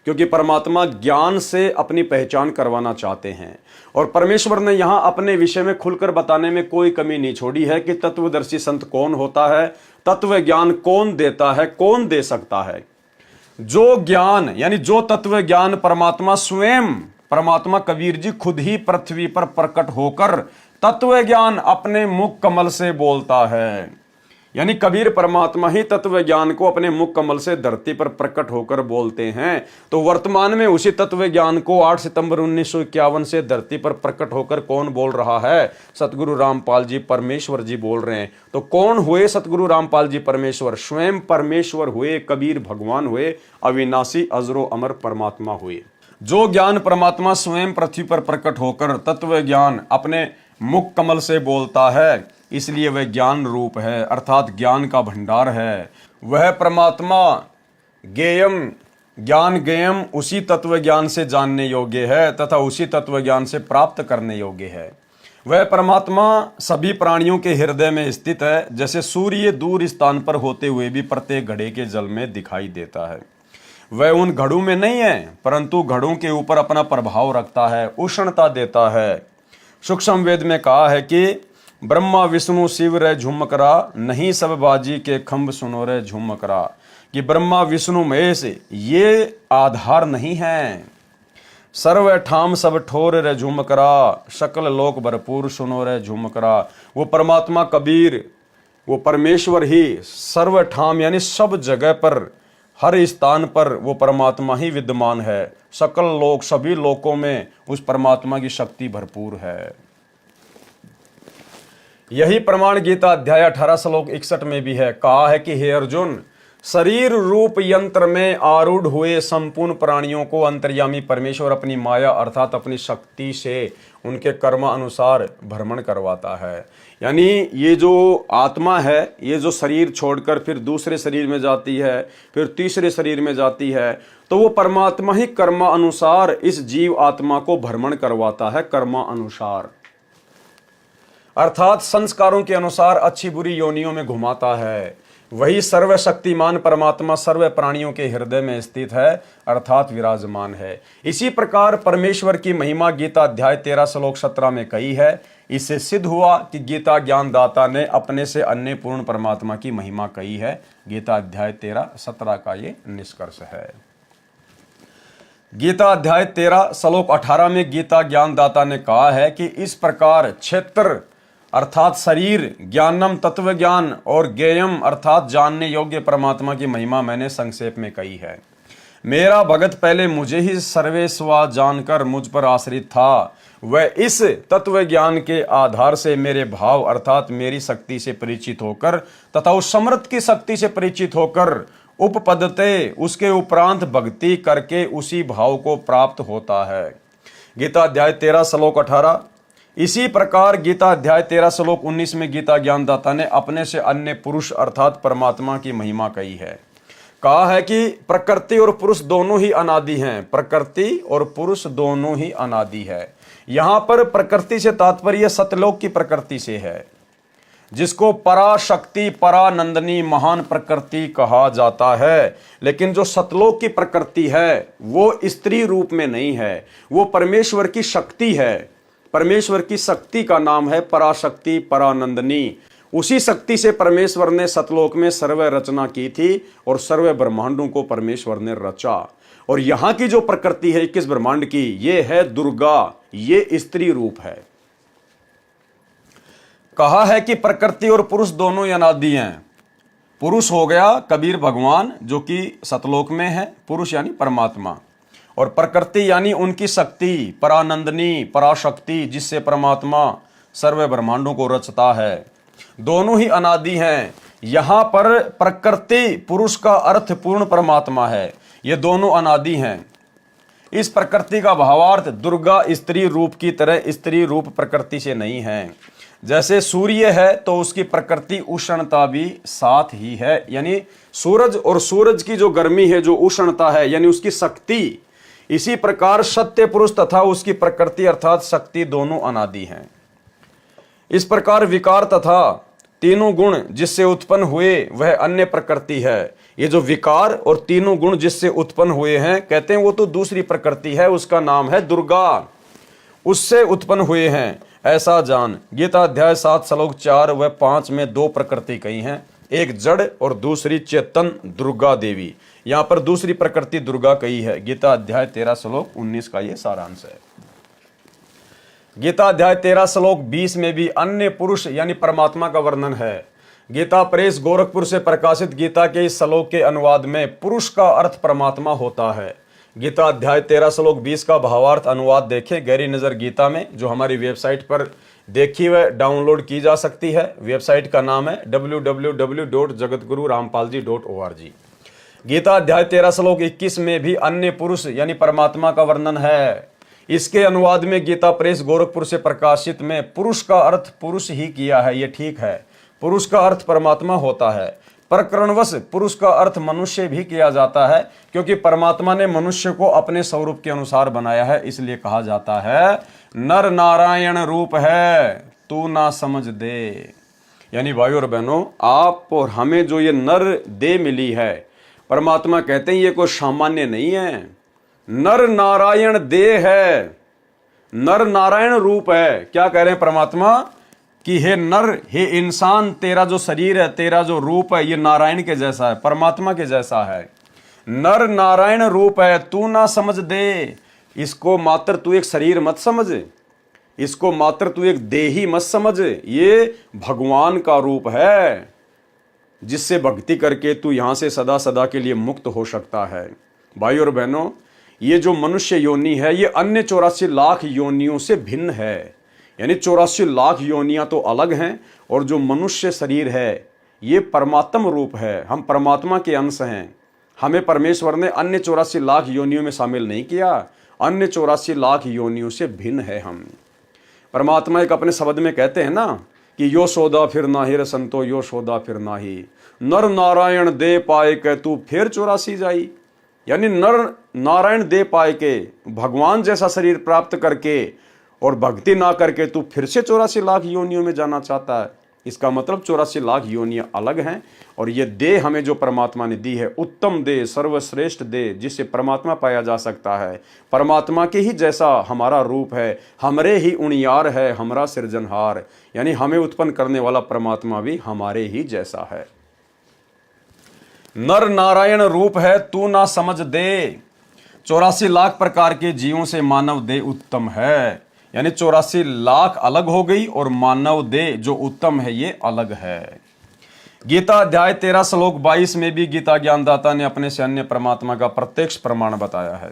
क्योंकि परमात्मा ज्ञान से अपनी पहचान करवाना चाहते हैं। और परमेश्वर ने यहाँ अपने विषय में खुलकर बताने में कोई कमी नहीं छोड़ी है कि तत्वदर्शी संत कौन होता है, तत्व ज्ञान कौन देता है, कौन दे सकता है। जो ज्ञान यानी जो तत्व ज्ञान परमात्मा स्वयं, परमात्मा कबीर जी खुद ही पृथ्वी पर प्रकट होकर तत्व ज्ञान अपने मुख कमल से बोलता है, यानी कबीर परमात्मा ही तत्व ज्ञान को अपने मुख कमल से धरती पर प्रकट होकर बोलते हैं। तो वर्तमान में उसी तत्व ज्ञान को 8 सितंबर 1951 से धरती पर प्रकट होकर कौन बोल रहा है? सतगुरु रामपाल जी परमेश्वर जी बोल रहे हैं। तो कौन हुए सतगुरु रामपाल जी परमेश्वर? स्वयं परमेश्वर हुए, कबीर भगवान हुए, अविनाशी अजरो अमर परमात्मा हुए। जो ज्ञान परमात्मा स्वयं पृथ्वी पर प्रकट होकर तत्व ज्ञान अपने मुख कमल से बोलता है, इसलिए वह ज्ञान रूप है, अर्थात ज्ञान का भंडार है। वह परमात्मा ज्ञेयम, ज्ञान ज्ञेयम उसी तत्व ज्ञान से जानने योग्य है तथा उसी तत्व ज्ञान से प्राप्त करने योग्य है। वह परमात्मा सभी प्राणियों के हृदय में स्थित है। जैसे सूर्य दूर स्थान पर होते हुए भी प्रत्येक घड़े के जल में दिखाई देता है, वह उन घड़ों में नहीं है, परंतु घड़ों के ऊपर अपना प्रभाव रखता है, उष्णता देता है। सूक्ष्म वेद में कहा है कि ब्रह्मा विष्णु शिव रे झुमकरा, नहीं सब बाजी के खंभ सुनो रे झुमकरा। कि ब्रह्मा विष्णु महेश ये आधार नहीं है, सर्व ठाम सब ठोर रे झुमकरा, सकल लोक भरपूर सुनो रे झुमकरा। वो परमात्मा कबीर, वो परमेश्वर ही सर्व ठाम यानी सब जगह पर, हर स्थान पर वो परमात्मा ही विद्यमान है। सकल लोक, सभी लोकों में उस परमात्मा की शक्ति भरपूर है। यही प्रमाण गीता अध्याय 18 श्लोक 61 में भी है। कहा है कि हे अर्जुन, शरीर रूप यंत्र में आरूढ़ हुए संपूर्ण प्राणियों को अंतर्यामी परमेश्वर अपनी माया अर्थात अपनी शक्ति से उनके कर्म अनुसार भ्रमण करवाता है। यानी ये जो आत्मा है, ये जो शरीर छोड़कर फिर दूसरे शरीर में जाती है, फिर तीसरे शरीर में जाती है, तो वो परमात्मा ही कर्म अनुसार इस जीव आत्मा को भ्रमण करवाता है, कर्म अनुसार अर्थात संस्कारों के अनुसार अच्छी बुरी योनियों में घुमाता है। वही सर्वशक्तिमान परमात्मा सर्व प्राणियों के हृदय में स्थित है, अर्थात विराजमान है। इसी प्रकार परमेश्वर की महिमा गीता अध्याय 13 श्लोक 17 में कही है। इससे सिद्ध हुआ कि गीता ज्ञानदाता ने अपने से अन्य पूर्ण परमात्मा की महिमा कही है। गीता अध्याय 13-17 का ये निष्कर्ष है। गीता अध्याय 13 श्लोक 18 में गीता ज्ञानदाता ने कहा है कि इस प्रकार क्षेत्र अर्थात शरीर, ज्ञानम तत्व ज्ञान और ज्ञेयम अर्थात जानने योग्य परमात्मा की महिमा मैंने संक्षेप में कही है। मेरा भगत पहले मुझे ही सर्वेस्वा जानकर मुझ पर आश्रित था, वह इस तत्व ज्ञान के आधार से मेरे भाव अर्थात मेरी शक्ति से परिचित होकर तथा उस समर्थ की शक्ति से परिचित होकर उपपदते उसके उपरांत भक्ति करके उसी भाव को प्राप्त होता है। गीता अध्याय 13 श्लोक 18। इसी प्रकार गीता अध्याय 13 श्लोक 19 में गीता ज्ञानदाता ने अपने से अन्य पुरुष अर्थात परमात्मा की महिमा कही है। कहा है कि प्रकृति और पुरुष दोनों ही अनादि हैं, प्रकृति और पुरुष दोनों ही अनादि है। यहां पर प्रकृति से तात्पर्य सतलोक की प्रकृति से है, जिसको पराशक्ति परानंदनी महान प्रकृति कहा जाता है। लेकिन जो सतलोक की प्रकृति है वो स्त्री रूप में नहीं है, वो परमेश्वर की शक्ति है। परमेश्वर की शक्ति का नाम है पराशक्ति परानंदनी। उसी शक्ति से परमेश्वर ने सतलोक में सर्व रचना की थी और सर्व ब्रह्मांडों को परमेश्वर ने रचा। और यहां की जो प्रकृति है 21 ब्रह्मांड की, ये है दुर्गा, ये स्त्री रूप है। कहा है कि प्रकृति और पुरुष दोनों अनादि हैं। पुरुष हो गया कबीर भगवान जो कि सतलोक में है, पुरुष यानी परमात्मा, और प्रकृति यानी उनकी शक्ति परानंदनी पराशक्ति जिससे परमात्मा सर्व ब्रह्मांडों को रचता है। दोनों ही अनादि हैं। यहां पर प्रकृति पुरुष का अर्थ पूर्ण परमात्मा है, ये दोनों अनादि हैं। इस प्रकृति का भावार्थ दुर्गा स्त्री रूप की तरह स्त्री रूप प्रकृति से नहीं है। जैसे सूर्य है तो उसकी प्रकृति उष्णता भी साथ ही है, यानी सूरज और सूरज की जो गर्मी है, जो उष्णता है यानी उसकी शक्ति। इसी प्रकार सत्य पुरुष तथा उसकी प्रकृति अर्थात शक्ति दोनों अनादि हैं। इस प्रकार विकार तथा तीनों गुण जिससे उत्पन्न हुए वह अन्य प्रकृति है। ये जो विकार और तीनों गुण जिससे उत्पन्न हुए हैं, कहते हैं वो तो दूसरी प्रकृति है, उसका नाम है दुर्गा, उससे उत्पन्न हुए हैं, ऐसा जान। गीता अध्याय 7 श्लोक 4 व 5 में 2 प्रकृति कही हैं, एक जड़ और दूसरी चेतन दुर्गा देवी। यहां पर दूसरी प्रकृति दुर्गा कही है। गीता अध्याय 13 श्लोक 19 का यह सारांश है। गीता अध्याय 13 श्लोक 20 में भी अन्य पुरुष यानी परमात्मा का वर्णन है। गीता प्रेस गोरखपुर से प्रकाशित गीता के इस श्लोक के अनुवाद में पुरुष का अर्थ परमात्मा होता है। गीता अध्याय 13 श्लोक 20 का भावार्थ अनुवाद देखें गहरी नजर गीता में, जो हमारी वेबसाइट पर देखी व डाउनलोड की जा सकती है। वेबसाइट का नाम है www.jagatgururampalji.org। गीता अध्याय 13 श्लोक 21 में भी अन्य पुरुष यानी परमात्मा का वर्णन है। इसके अनुवाद में गीता प्रेस गोरखपुर से प्रकाशित में पुरुष का अर्थ पुरुष ही किया है। ये ठीक है, पुरुष का अर्थ परमात्मा होता है। प्रकरणवश पुरुष का अर्थ मनुष्य भी किया जाता है, क्योंकि परमात्मा ने मनुष्य को अपने स्वरूप के अनुसार बनाया है। इसलिए कहा जाता है नर नारायण रूप है तू ना समझ दे। यानी भाइयों और बहनों, आप और हमें जो ये नर दे मिली है, परमात्मा कहते हैं ये कोई सामान्य नहीं है, नर नारायण दे है, नर नारायण रूप है। क्या कह रहे हैं परमात्मा कि हे नर, हे इंसान, तेरा जो शरीर है, तेरा जो रूप है, ये नारायण के जैसा है, परमात्मा के जैसा है। नर नारायण रूप है तू ना समझ दे। इसको मात्र तू एक शरीर मत समझ, इसको मात्र तू एक देही मत समझ। ये भगवान का रूप है, जिससे भक्ति करके तू यहां से सदा सदा के लिए मुक्त हो सकता है। भाई और बहनों, ये जो मनुष्य योनि है, ये अन्य 84 लाख योनियों से भिन्न है। यानी 84 लाख योनियां तो अलग हैं, और जो मनुष्य शरीर है ये परमात्म रूप है। हम परमात्मा के अंश हैं। हमें परमेश्वर ने अन्य 84 लाख योनियों में शामिल नहीं किया, अन्य 84 लाख योनियों से भिन्न है हम। परमात्मा एक अपने शब्द में कहते हैं ना कि यो सौदा फिर नाहि रे संतो, यो सौदा फिर नाहि, नर नारायण दे पाए के तू फिर 84 जाई। यानी नर नारायण दे पाए के, भगवान जैसा शरीर प्राप्त करके और भक्ति ना करके तू फिर से 84 लाख योनियों में जाना चाहता है। इसका मतलब 84 लाख योनियां अलग हैं, और ये देह हमें जो परमात्मा ने दी है, उत्तम देह, सर्वश्रेष्ठ देह, जिससे परमात्मा पाया जा सकता है। परमात्मा के ही जैसा हमारा रूप है, हमरे ही उणियार है हमारा सृजनहार। यानी हमें उत्पन्न करने वाला परमात्मा भी हमारे ही जैसा है। नर नारायण रूप है तू ना समझ दे। 84 लाख प्रकार के जीवों से मानव देह उत्तम है। यानी 84 लाख अलग हो गई, और मानव देह जो उत्तम है ये अलग है। गीता अध्याय 13 श्लोक 22 में भी गीता ज्ञानदाता ने अपने से अन्य परमात्मा का प्रत्यक्ष प्रमाण बताया है।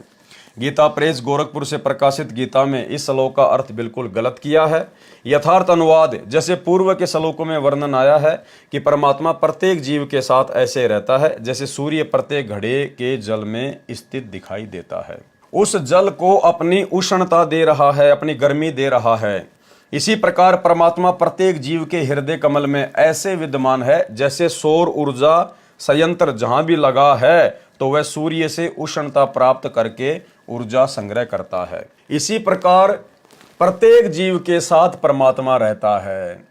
गीता प्रेस गोरखपुर से प्रकाशित गीता में इस श्लोक का अर्थ बिल्कुल गलत किया है। यथार्थ अनुवाद जैसे पूर्व के श्लोकों में वर्णन आया है कि परमात्मा प्रत्येक जीव के साथ ऐसे रहता है जैसे सूर्य प्रत्येक घड़े के जल में स्थित दिखाई देता है। उस जल को अपनी उष्णता दे रहा है, अपनी गर्मी दे रहा है। इसी प्रकार परमात्मा प्रत्येक जीव के हृदय कमल में ऐसे विद्यमान है जैसे सौर ऊर्जा संयंत्र जहां भी लगा है तो वह सूर्य से उष्णता प्राप्त करके ऊर्जा संग्रह करता है। इसी प्रकार प्रत्येक जीव के साथ परमात्मा रहता है।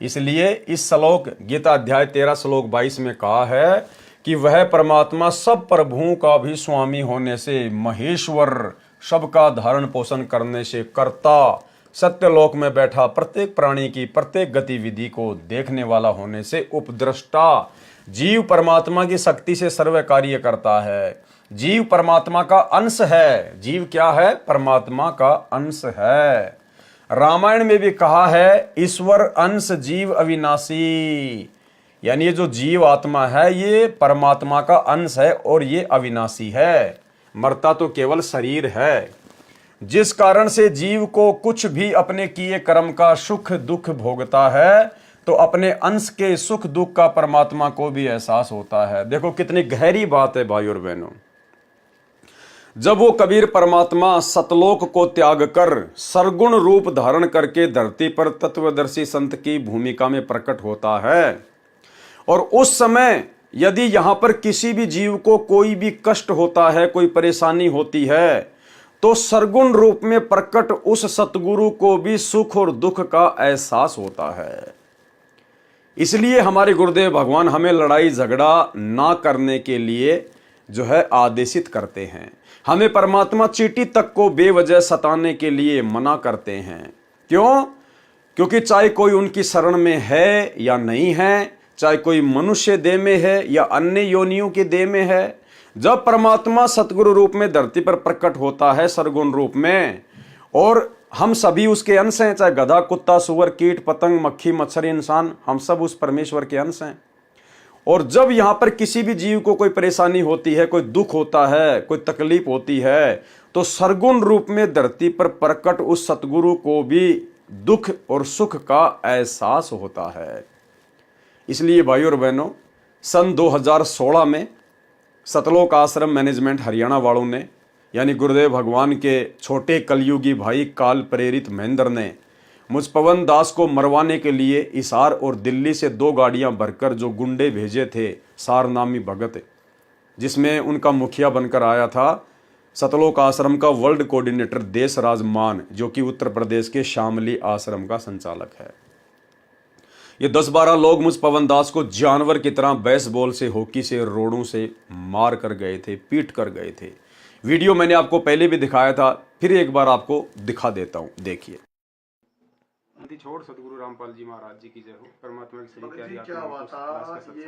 इसलिए इस श्लोक गीता अध्याय 13 श्लोक 22 में कहा है कि वह परमात्मा सब प्रभुओं का भी स्वामी होने से महेश्वर, सबका धारण पोषण करने से कर्ता, सत्यलोक में बैठा प्रत्येक प्राणी की प्रत्येक गतिविधि को देखने वाला होने से उपद्रष्टा, जीव परमात्मा की शक्ति से सर्व कार्य करता है। जीव परमात्मा का अंश है। जीव क्या है? परमात्मा का अंश है। रामायण में भी कहा है ईश्वर अंश जीव अविनाशी। यानी ये जो जीव आत्मा है ये परमात्मा का अंश है और ये अविनाशी है। मरता तो केवल शरीर है, जिस कारण से जीव को कुछ भी अपने किए कर्म का सुख दुख भोगता है तो अपने अंश के सुख दुख का परमात्मा को भी एहसास होता है। देखो कितनी गहरी बात है भाई और बहनों। जब वो कबीर परमात्मा सतलोक को त्याग कर सरगुण रूप धारण करके धरती पर तत्वदर्शी संत की भूमिका में प्रकट होता है, और उस समय यदि यहां पर किसी भी जीव को कोई भी कष्ट होता है, कोई परेशानी होती है, तो सरगुण रूप में प्रकट उस सतगुरु को भी सुख और दुख का एहसास होता है। इसलिए हमारे गुरुदेव भगवान हमें लड़ाई झगड़ा ना करने के लिए जो है आदेशित करते हैं। हमें परमात्मा चींटी तक को बेवजह सताने के लिए मना करते हैं। क्यों? क्योंकि चाहे कोई उनकी शरण में है या नहीं है, चाहे कोई मनुष्य देह में है या अन्य योनियों के देह में है, जब परमात्मा सतगुरु रूप में धरती पर प्रकट होता है सरगुण रूप में और हम सभी उसके अंश हैं, चाहे गधा, कुत्ता, सुअर, कीट, पतंग, मक्खी, मच्छर, इंसान, हम सब उस परमेश्वर के अंश हैं। और जब यहां पर किसी भी जीव को कोई परेशानी होती है, कोई दुख होता है, कोई तकलीफ होती है, तो सरगुण रूप में धरती पर प्रकट उस सतगुरु को भी दुख और सुख का एहसास होता है। इसलिए भाइयों और बहनों, सन 2016 में सतलोक आश्रम मैनेजमेंट हरियाणा वालों ने, यानी गुरुदेव भगवान के छोटे कलयुगी भाई काल प्रेरित महेंद्र ने मुझ पवन दास को मरवाने के लिए हिसार और दिल्ली से 2 गाड़ियां भरकर जो गुंडे भेजे थे, सार नामी भगत, जिसमें उनका मुखिया बनकर आया था सतलोक आश्रम का वर्ल्ड कोऑर्डिनेटर देशराज मान, जो कि उत्तर प्रदेश के शामली आश्रम का संचालक है। ये 10-12 लोग मुझ पवन दास को जानवर की तरह बेसबॉल से, हॉकी से, रोड़ों से मार कर गए थे, पीट कर गए थे। वीडियो मैंने आपको पहले भी दिखाया था, फिर एक बार आपको दिखा देता हूं, देखिए। छोड़ सतगुरु रामपाल जी महाराज जी की जय हो। परमात्मा की सही क्या हुआ था, ये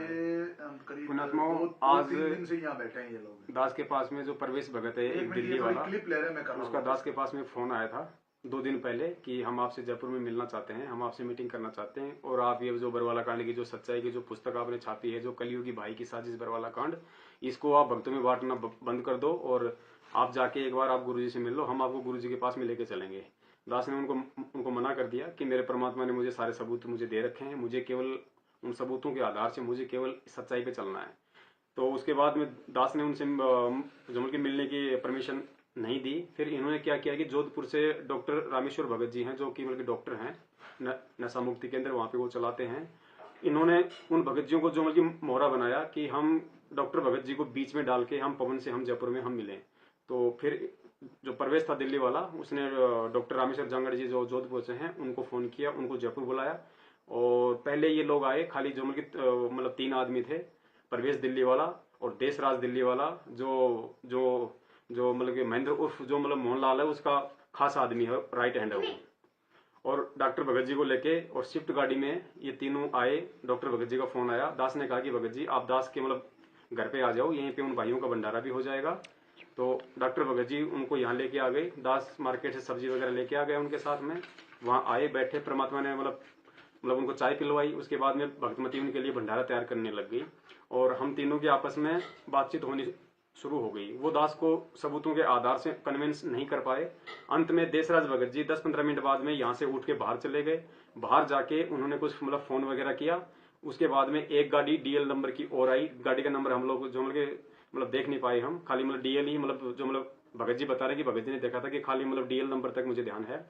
करीब 2-3 दिन से यहाँ बैठे हैं ये लोग। दास के पास में जो प्रवेश भगत है एक दिल्ली वाला, क्लिप ले रहे हैं, मैं कर रहा हूं। उसका दास के पास में फोन आया था 2 दिन पहले कि हम आपसे जयपुर में मिलना चाहते हैं, हम आपसे मीटिंग करना चाहते हैं, और आप ये जो बरवाला कांड की जो सच्चाई की जो पुस्तक आपने छापी है, जो कलयुगी भाई की साजिश बरवाला कांड, इसको आप भक्तों में बांटना बंद कर दो और आप जाके एक बार आप गुरुजी से मिल लो, हम आपको गुरुजी के पास में लेके चलेंगे। दास ने उनको मना कर दिया कि मेरे परमात्मा ने मुझे सारे सबूत मुझे दे रखे हैं, मुझे केवल उन सबूतों के आधार से मुझे केवल सच्चाई पे चलना है। तो उसके बाद में दास ने उनसे जमुल के मिलने की परमिशन नहीं दी। फिर इन्होंने क्या किया कि जोधपुर से डॉक्टर रामेश्वर भगत जी हैं, जो कि मतलब डॉक्टर हैं, नशा मुक्ति केंद्र वहाँ पे वो चलाते हैं। इन्होंने उन भगत जियों को जो मतलब मोहरा बनाया कि हम डॉक्टर भगत जी को बीच में डाल के हम पवन से हम जयपुर में हम मिलें। तो फिर जो प्रवेश था दिल्ली वाला, उसने डॉक्टर रामेश्वर जांगड़ जी जो जोधपुर से हैं उनको फोन किया, उनको जयपुर बुलाया। और पहले ये लोग आए, खाली जो मतलब 3 आदमी थे, प्रवेश दिल्ली वाला और देशराज दिल्ली वाला, जो जो जो मतलब कि महेंद्र उर्फ जो मतलब मोहनलाल है, उसका खास आदमी है, राइट हैंड है वो। और डॉक्टर भगत जी को लेके और शिफ्ट गाड़ी में ये तीनों आए। डॉक्टर भगत जी का फोन आया, दास ने कहा कि भगत जी आप दास के मतलब घर पे आ जाओ, यहीं पे उन भाइयों का भंडारा भी हो जाएगा। तो डॉक्टर भगत जी उनको यहाँ लेके आ गए, दास मार्केट से सब्जी वगैरह लेके आ गए उनके साथ में। वहाँ आए, बैठे, परमात्मा ने मतलब उनको चाय पिलवाई। उसके बाद में भक्तमती उनके लिए भंडारा तैयार करने लग गई और हम तीनों की आपस में बातचीत होनी शुरू हो गई। वो दास को सबूतों के आधार से कन्विंस नहीं कर पाए। अंत में देशराज भगत जी 10-15 मिनट बाद में यहाँ से उठ के बाहर चले गए। बाहर जाके उन्होंने कुछ मतलब फोन वगैरह किया। उसके बाद में एक गाड़ी डीएल नंबर की और आई। गाड़ी का नंबर हम लोग जो मतलब देख नहीं पाए हम, खाली मतलब डीएल ही मतलब जो मतलब भगत जी बता रहे कि भगत जी ने देखा था कि खाली मतलब डीएल नंबर तक मुझे ध्यान है।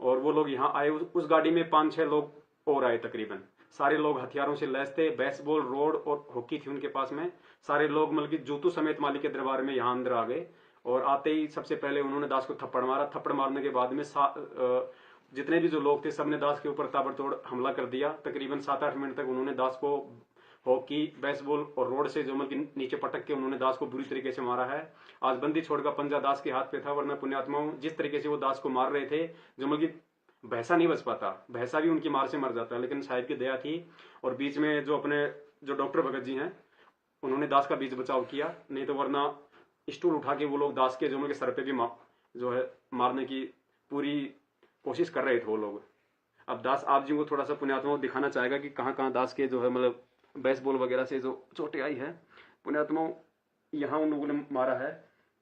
और वो लोग यहाँ आए, उस गाड़ी में 5-6 लोग और आए तकरीबन। सारे लोग हथियारों से लैस थे, बेसबॉल, रोड और हॉकी थी उनके पास में। सारे लोग मतलब कि जूतू समेत मालिक के दरबार में यहाँ अंदर आ गए। और आते ही सबसे पहले उन्होंने दास को थप्पड़ मारा। थप्पड़ मारने के बाद में जितने भी जो लोग थे सबने दास के ऊपर ताबड़तोड़ हमला कर दिया। तकरीबन 7-8 मिनट तक उन्होंने दास को हॉकी, बेसबॉल और रोड से जो मतलब नीचे पटक के उन्होंने दास को बुरी तरीके से मारा है। आज बंदी छोड़ का पंजा दास के हाथ पे था, वरना पुण्यात्माओं जिस तरीके से वो दास को मार रहे थे, जो मतलब भैंसा नहीं बच पाता, भैंसा भी उनकी मार से मर जाता है, लेकिन साहिब की दया थी। और बीच में जो अपने जो डॉक्टर भगत जी हैं उन्होंने दास का बीच बचाव किया, नहीं तो वरना स्टूल उठा के वो लोग दास के जो सर पे भी जो है मारने की पूरी कोशिश कर रहे थे वो लोग। अब दास आप जी को थोड़ा सा पुण्यात्मा दिखाना चाहेगा कि कहाँ कहाँ दास के जो है मतलब बेसबॉल वगैरह से जो चोटें आई है। पुण्यात्मा यहाँ उन लोगों ने मारा है,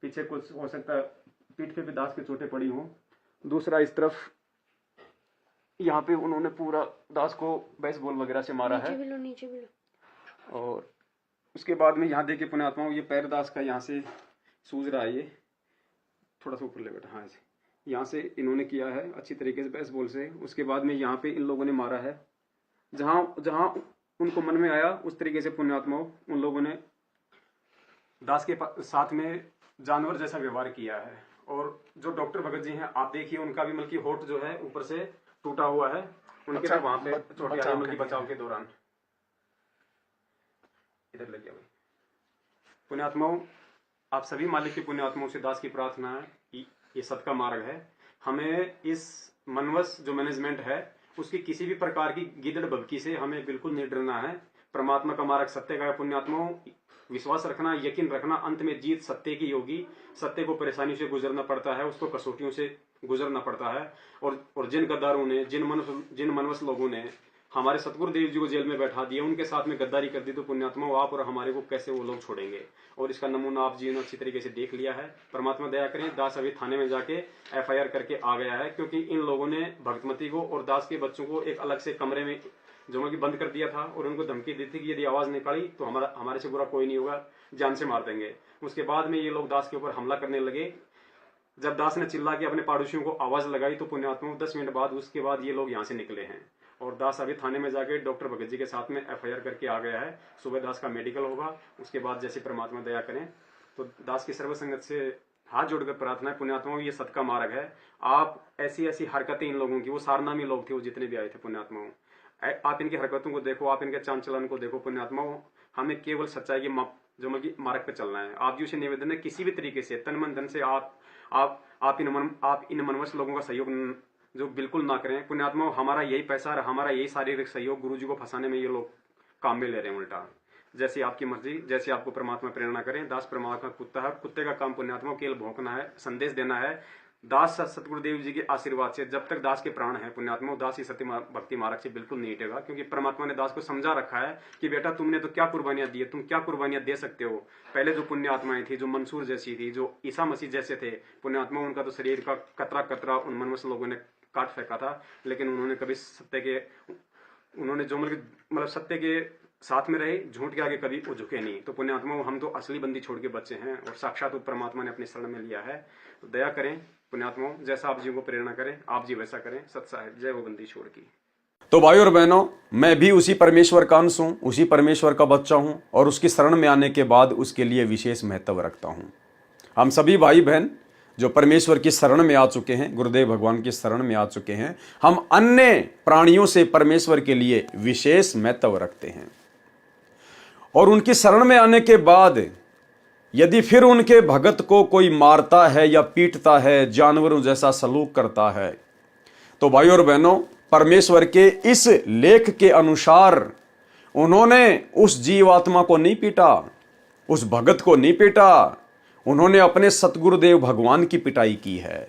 पीछे कुछ हो सकता है पीठ पे भी दास की चोटें पड़ी हों। दूसरा इस तरफ यहाँ पे उन्होंने पूरा दास को बेसबॉल वगैरह से मारा है। नीचे भी लो। और उसके बाद में यहाँ देखिए पुण्यात्माओं, ये पैर दास का यहाँ से सूज रहा है, ये थोड़ा सा ऊपर ले बेटा, हाँ ऐसे यहाँ से इन्होंने किया है अच्छी तरीके से बेसबॉल से। उसके बाद में यहाँ पे इन लोगों ने मारा है, जहाँ जहाँ उनको मन में आया उस तरीके से पुण्यात्माओं उन लोगों ने दास के साथ में जानवर जैसा व्यवहार किया है। और जो डॉक्टर भगत जी हैं आप देखिए, उनका भी मतलब होठ जो है ऊपर से टूटा हुआ है, उनके भी वहां पे चोटें आई मतलब बचाव के दौरान। इधर लग गया भाई। पुण्यात्माओं, आप सभी मालिक के पुण्यात्माओं से दास की प्रार्थना है कि ये सत्का मार्ग है, हमें इस मनवस जो मैनेजमेंट है उसकी किसी भी प्रकार की गिदड़ बबकी से हमें बिल्कुल नहीं डरना है। परमात्मा का मार्ग सत्य का है पुण्यात्माओं। विश्वास रखना, यकीन रखना, अंत में जीत सत्य की होगी। सत्य को परेशानी से गुजरना पड़ता है, उसको कसौटियों से गुजरना पड़ता है। और जिन गद्दारों ने, जिन मनवस लोगों ने हमारे सतगुरु देव जी को जेल में बैठा दिया, उनके साथ में गद्दारी कर दी, तो पुण्यात्मा आप और हमारे को कैसे वो लोग छोड़ेंगे। और इसका नमूना आप जी ने अच्छी तरीके से देख लिया है। परमात्मा दया करें, दास अभी थाने में जाके FIR करके आ गया है, क्योंकि इन लोगों ने भक्तमती को और दास के बच्चों को एक अलग से कमरे में जो कि बंद कर दिया था और उनको धमकी दी थी कि यदि आवाज निकाली तो हमारे से बुरा कोई नहीं होगा, जान से मार देंगे। उसके बाद में ये लोग दास के ऊपर हमला करने लगे। जब दास ने चिल्ला के अपने पड़ोसियों को आवाज लगाई तो पुण्यात्मा 10 मिनट बाद उसके बाद ये लोग यहाँ से निकले हैं। और दास अभी थाने में जाके डॉक्टर भगत जी के साथ में FIR करके आ गया है। सुबह दास का मेडिकल होगा, उसके बाद जैसे परमात्मा दया करें तो दास की सर्वसंगत से हाथ जोड़कर प्रार्थना है, पुण्यात्माओं ये सत का मार्ग है। आप ऐसी हरकतें इन लोगों की, वो सारनामी लोग थे वो जितने भी आए थे पुण्यात्माओं, आप इनकी हरकतों को देखो, आप इनके चाल चलन को देखो पुण्यात्माओं। हमें केवल सच्चाई की जो मतलब मार्ग पर चलना है। आप जी से निवेदन है, किसी भी तरीके से तन मन धन से आप इन मनवश लोगों का सहयोग जो बिल्कुल ना करें पुण्यात्माओं। हमारा यही पैसा और हमारा यही शारीरिक सहयोग गुरु जी को फंसाने में ये लोग काम में ले रहे हैं उल्टा। जैसे आपकी मर्जी, जैसे आपको परमात्मा प्रेरणा करें। दास परमात्मा कुत्ता है, कुत्ते का काम पुण्यात्मा केवल भौंकना है, संदेश देना है। दास सतगुरुदेव जी के आशीर्वाद से जब तक दास के प्राण है पुण्यात्मा, दास ही सत्य भक्ति मार्ग से बिल्कुल नहीं हटेगा, क्योंकि परमात्मा ने दास को समझा रखा है कि बेटा तुमने तो क्या कुर्बानियां दी है, तुम क्या कुर्बानियां दे सकते हो। पहले जो पुण्य आत्माएं थी, जो मंसूर जैसी थी, जो ईसा मसीह जैसे थे पुण्यात्मा, उनका तो शरीर का कतरा कतरा उन मनवस लोगों ने काट फेंका था, लेकिन उन्होंने कभी उन्होंने जो मतलब सत्य के साथ में रहे, झूठ के आगे कभी वो झुके नहीं। तो पुण्यात्मा हम तो असली बंदी छोड़ के बच्चे हैं और साक्षात परमात्मा ने अपने शरण में लिया है। तो दया करें पुण्यात्मा, जैसा आप जी को प्रेरणा करें आप जी वैसा करें। सत साहिब जय हो बंदी छोड़ की। तो भाई और बहनों, मैं भी उसी परमेश्वर का अंश हूं, उसी परमेश्वर का बच्चा हूं और उसकी शरण में आने के बाद उसके लिए विशेष महत्व रखता हूं। हम सभी भाई बहन जो परमेश्वर की शरण में आ चुके हैं, गुरुदेव भगवान की शरण में आ चुके हैं, हम अन्य प्राणियों से परमेश्वर के लिए विशेष महत्व रखते हैं। और उनकी शरण में आने के बाद यदि फिर उनके भगत को कोई मारता है या पीटता है, जानवरों जैसा सलूक करता है, तो भाई और बहनों, परमेश्वर के इस लेख के अनुसार उन्होंने उस जीवात्मा को नहीं पीटा, उस भगत को नहीं पीटा, उन्होंने अपने सतगुरुदेव भगवान की पिटाई की है।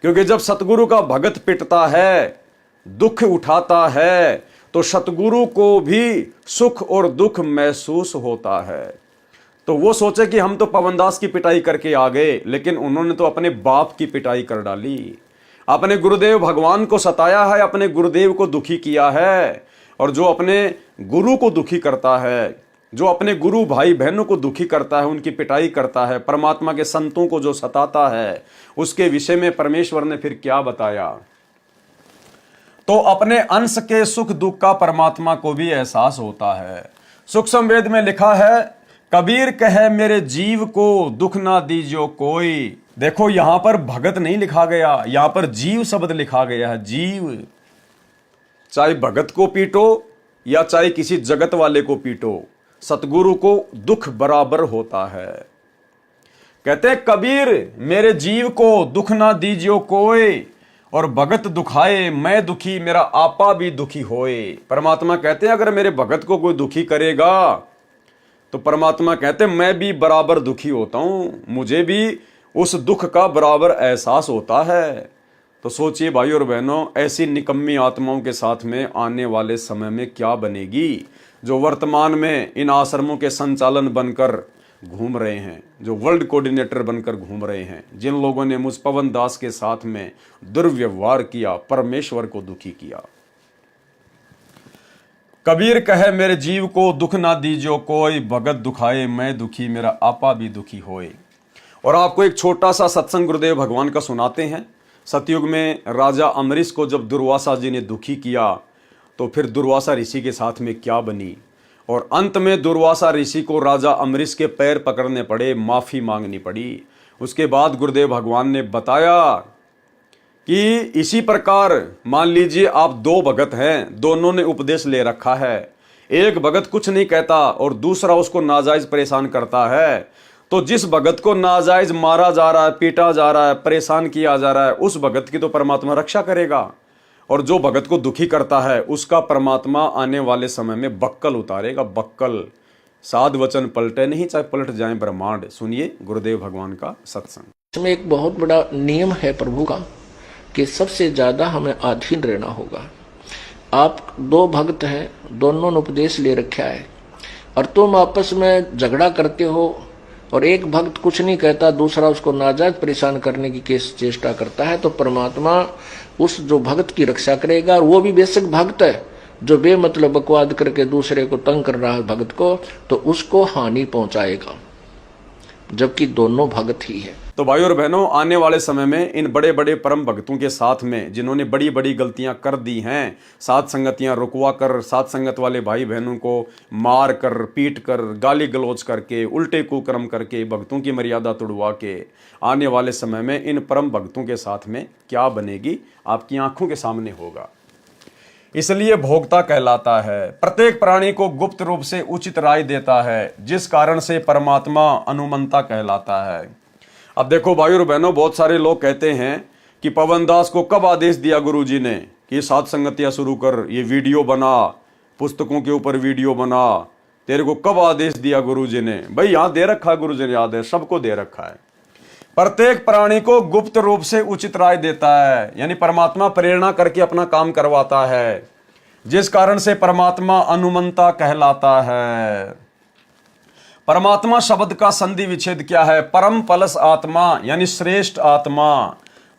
क्योंकि जब सतगुरु का भगत पिटता है, दुख उठाता है, तो सतगुरु को भी सुख और दुख महसूस होता है। तो वो सोचे कि हम तो पवनदास की पिटाई करके आ गए, लेकिन उन्होंने तो अपने बाप की पिटाई कर डाली, अपने गुरुदेव भगवान को सताया है, अपने गुरुदेव को दुखी किया है। और जो अपने गुरु को दुखी करता है, जो अपने गुरु भाई बहनों को दुखी करता है, उनकी पिटाई करता है, परमात्मा के संतों को जो सताता है, उसके विषय में परमेश्वर ने फिर क्या बताया। तो अपने अंश के सुख दुख का परमात्मा को भी एहसास होता है। सुख संवेद में लिखा है, कबीर कहे मेरे जीव को दुख ना दीजियो कोई। देखो यहां पर भगत नहीं लिखा गया, यहां पर जीव शब्द लिखा गया है। जीव, चाहे भगत को पीटो या चाहे किसी जगत वाले को पीटो, सतगुरु को दुख बराबर होता है। कहते कबीर मेरे जीव को दुख ना दीजियो कोई, और भगत दुखाए मैं दुखी मेरा आपा भी दुखी होए। परमात्मा कहते हैं अगर मेरे भगत को कोई दुखी करेगा तो परमात्मा कहते हैं मैं भी बराबर दुखी होता हूं, मुझे भी उस दुख का बराबर एहसास होता है। तो सोचिए भाई और बहनों, ऐसी निकम्मी आत्माओं के साथ में आने वाले समय में क्या बनेगी, जो वर्तमान में इन आश्रमों के संचालन बनकर घूम रहे हैं, जो वर्ल्ड कोऑर्डिनेटर बनकर घूम रहे हैं, जिन लोगों ने मुझ पवन दास के साथ में दुर्व्यवहार किया, परमेश्वर को दुखी किया। कबीर कहे मेरे जीव को दुख ना दीजियो कोई, भगत दुखाए मैं दुखी मेरा आपा भी दुखी होए। और आपको एक छोटा सा सत्संग गुरुदेव भगवान का सुनाते हैं। सतयुग में राजा अमरीश को जब दुर्वासा जी ने दुखी किया तो फिर दुर्वासा ऋषि के साथ में क्या बनी, और अंत में दुर्वासा ऋषि को राजा अमरीश के पैर पकड़ने पड़े, माफ़ी मांगनी पड़ी। उसके बाद गुरुदेव भगवान ने बताया कि इसी प्रकार मान लीजिए आप दो भगत हैं, दोनों ने उपदेश ले रखा है, एक भगत कुछ नहीं कहता और दूसरा उसको नाजायज परेशान करता है, तो जिस भगत को नाजायज मारा जा रहा है, पीटा जा रहा है, परेशान किया जा रहा है, उस भगत की तो परमात्मा रक्षा करेगा, और जो भगत को दुखी करता है उसका परमात्मा आने वाले समय में बक्कल उतारेगा। बक्कल साध वचन पलटे नहीं, चाहे पलट जाए ब्रह्मांड। सुनिए गुरुदेव भगवान का सत्संग। इसमें एक बहुत बड़ा नियम है प्रभु का कि सबसे ज्यादा हमें अधीन रहना होगा। आप दो भक्त हैं, दोनों ने उपदेश ले रखा है और तुम आपस में झगड़ा करते हो और एक भक्त कुछ नहीं कहता, दूसरा उसको नाजायज परेशान करने की चेष्टा करता है, तो परमात्मा उस जो भक्त की रक्षा करेगा। और वो भी बेशक भक्त है जो बेमतलब बकवाद करके दूसरे को तंग कर रहा है भक्त को, तो उसको हानि पहुंचाएगा, जबकि दोनों भक्त ही है। तो भाई और बहनों, आने वाले समय में इन बड़े बड़े परम भक्तों के साथ में जिन्होंने बड़ी बड़ी गलतियां कर दी हैं, साथ संगतियां रुकवा कर, साथ संगत वाले भाई बहनों को मार कर, पीट कर, गाली गलौज करके, उल्टे कुकर्म करके, भक्तों की मर्यादा तोड़वा के, आने वाले समय में इन परम भक्तों के साथ में क्या बनेगी आपकी आंखों के सामने होगा। इसलिए भोक्ता कहलाता है। प्रत्येक प्राणी को गुप्त रूप से उचित राय देता है, जिस कारण से परमात्मा अनुमंता कहलाता है। अब देखो भाई और बहनों, बहुत सारे लोग कहते हैं कि पवन दास को कब आदेश दिया गुरुजी ने कि साथ संगतियां शुरू कर, ये वीडियो बना, पुस्तकों के ऊपर वीडियो बना, तेरे को कब आदेश दिया गुरुजी ने? भाई यहां दे रखा है, गुरुजी ने आदेश सबको दे रखा है। प्रत्येक प्राणी को गुप्त रूप से उचित राय देता है, यानी परमात्मा प्रेरणा करके अपना काम करवाता है, जिस कारण से परमात्मा अनुमंता कहलाता है। परमात्मा शब्द का संधि विच्छेद क्या है? परम पलस आत्मा, यानी श्रेष्ठ आत्मा।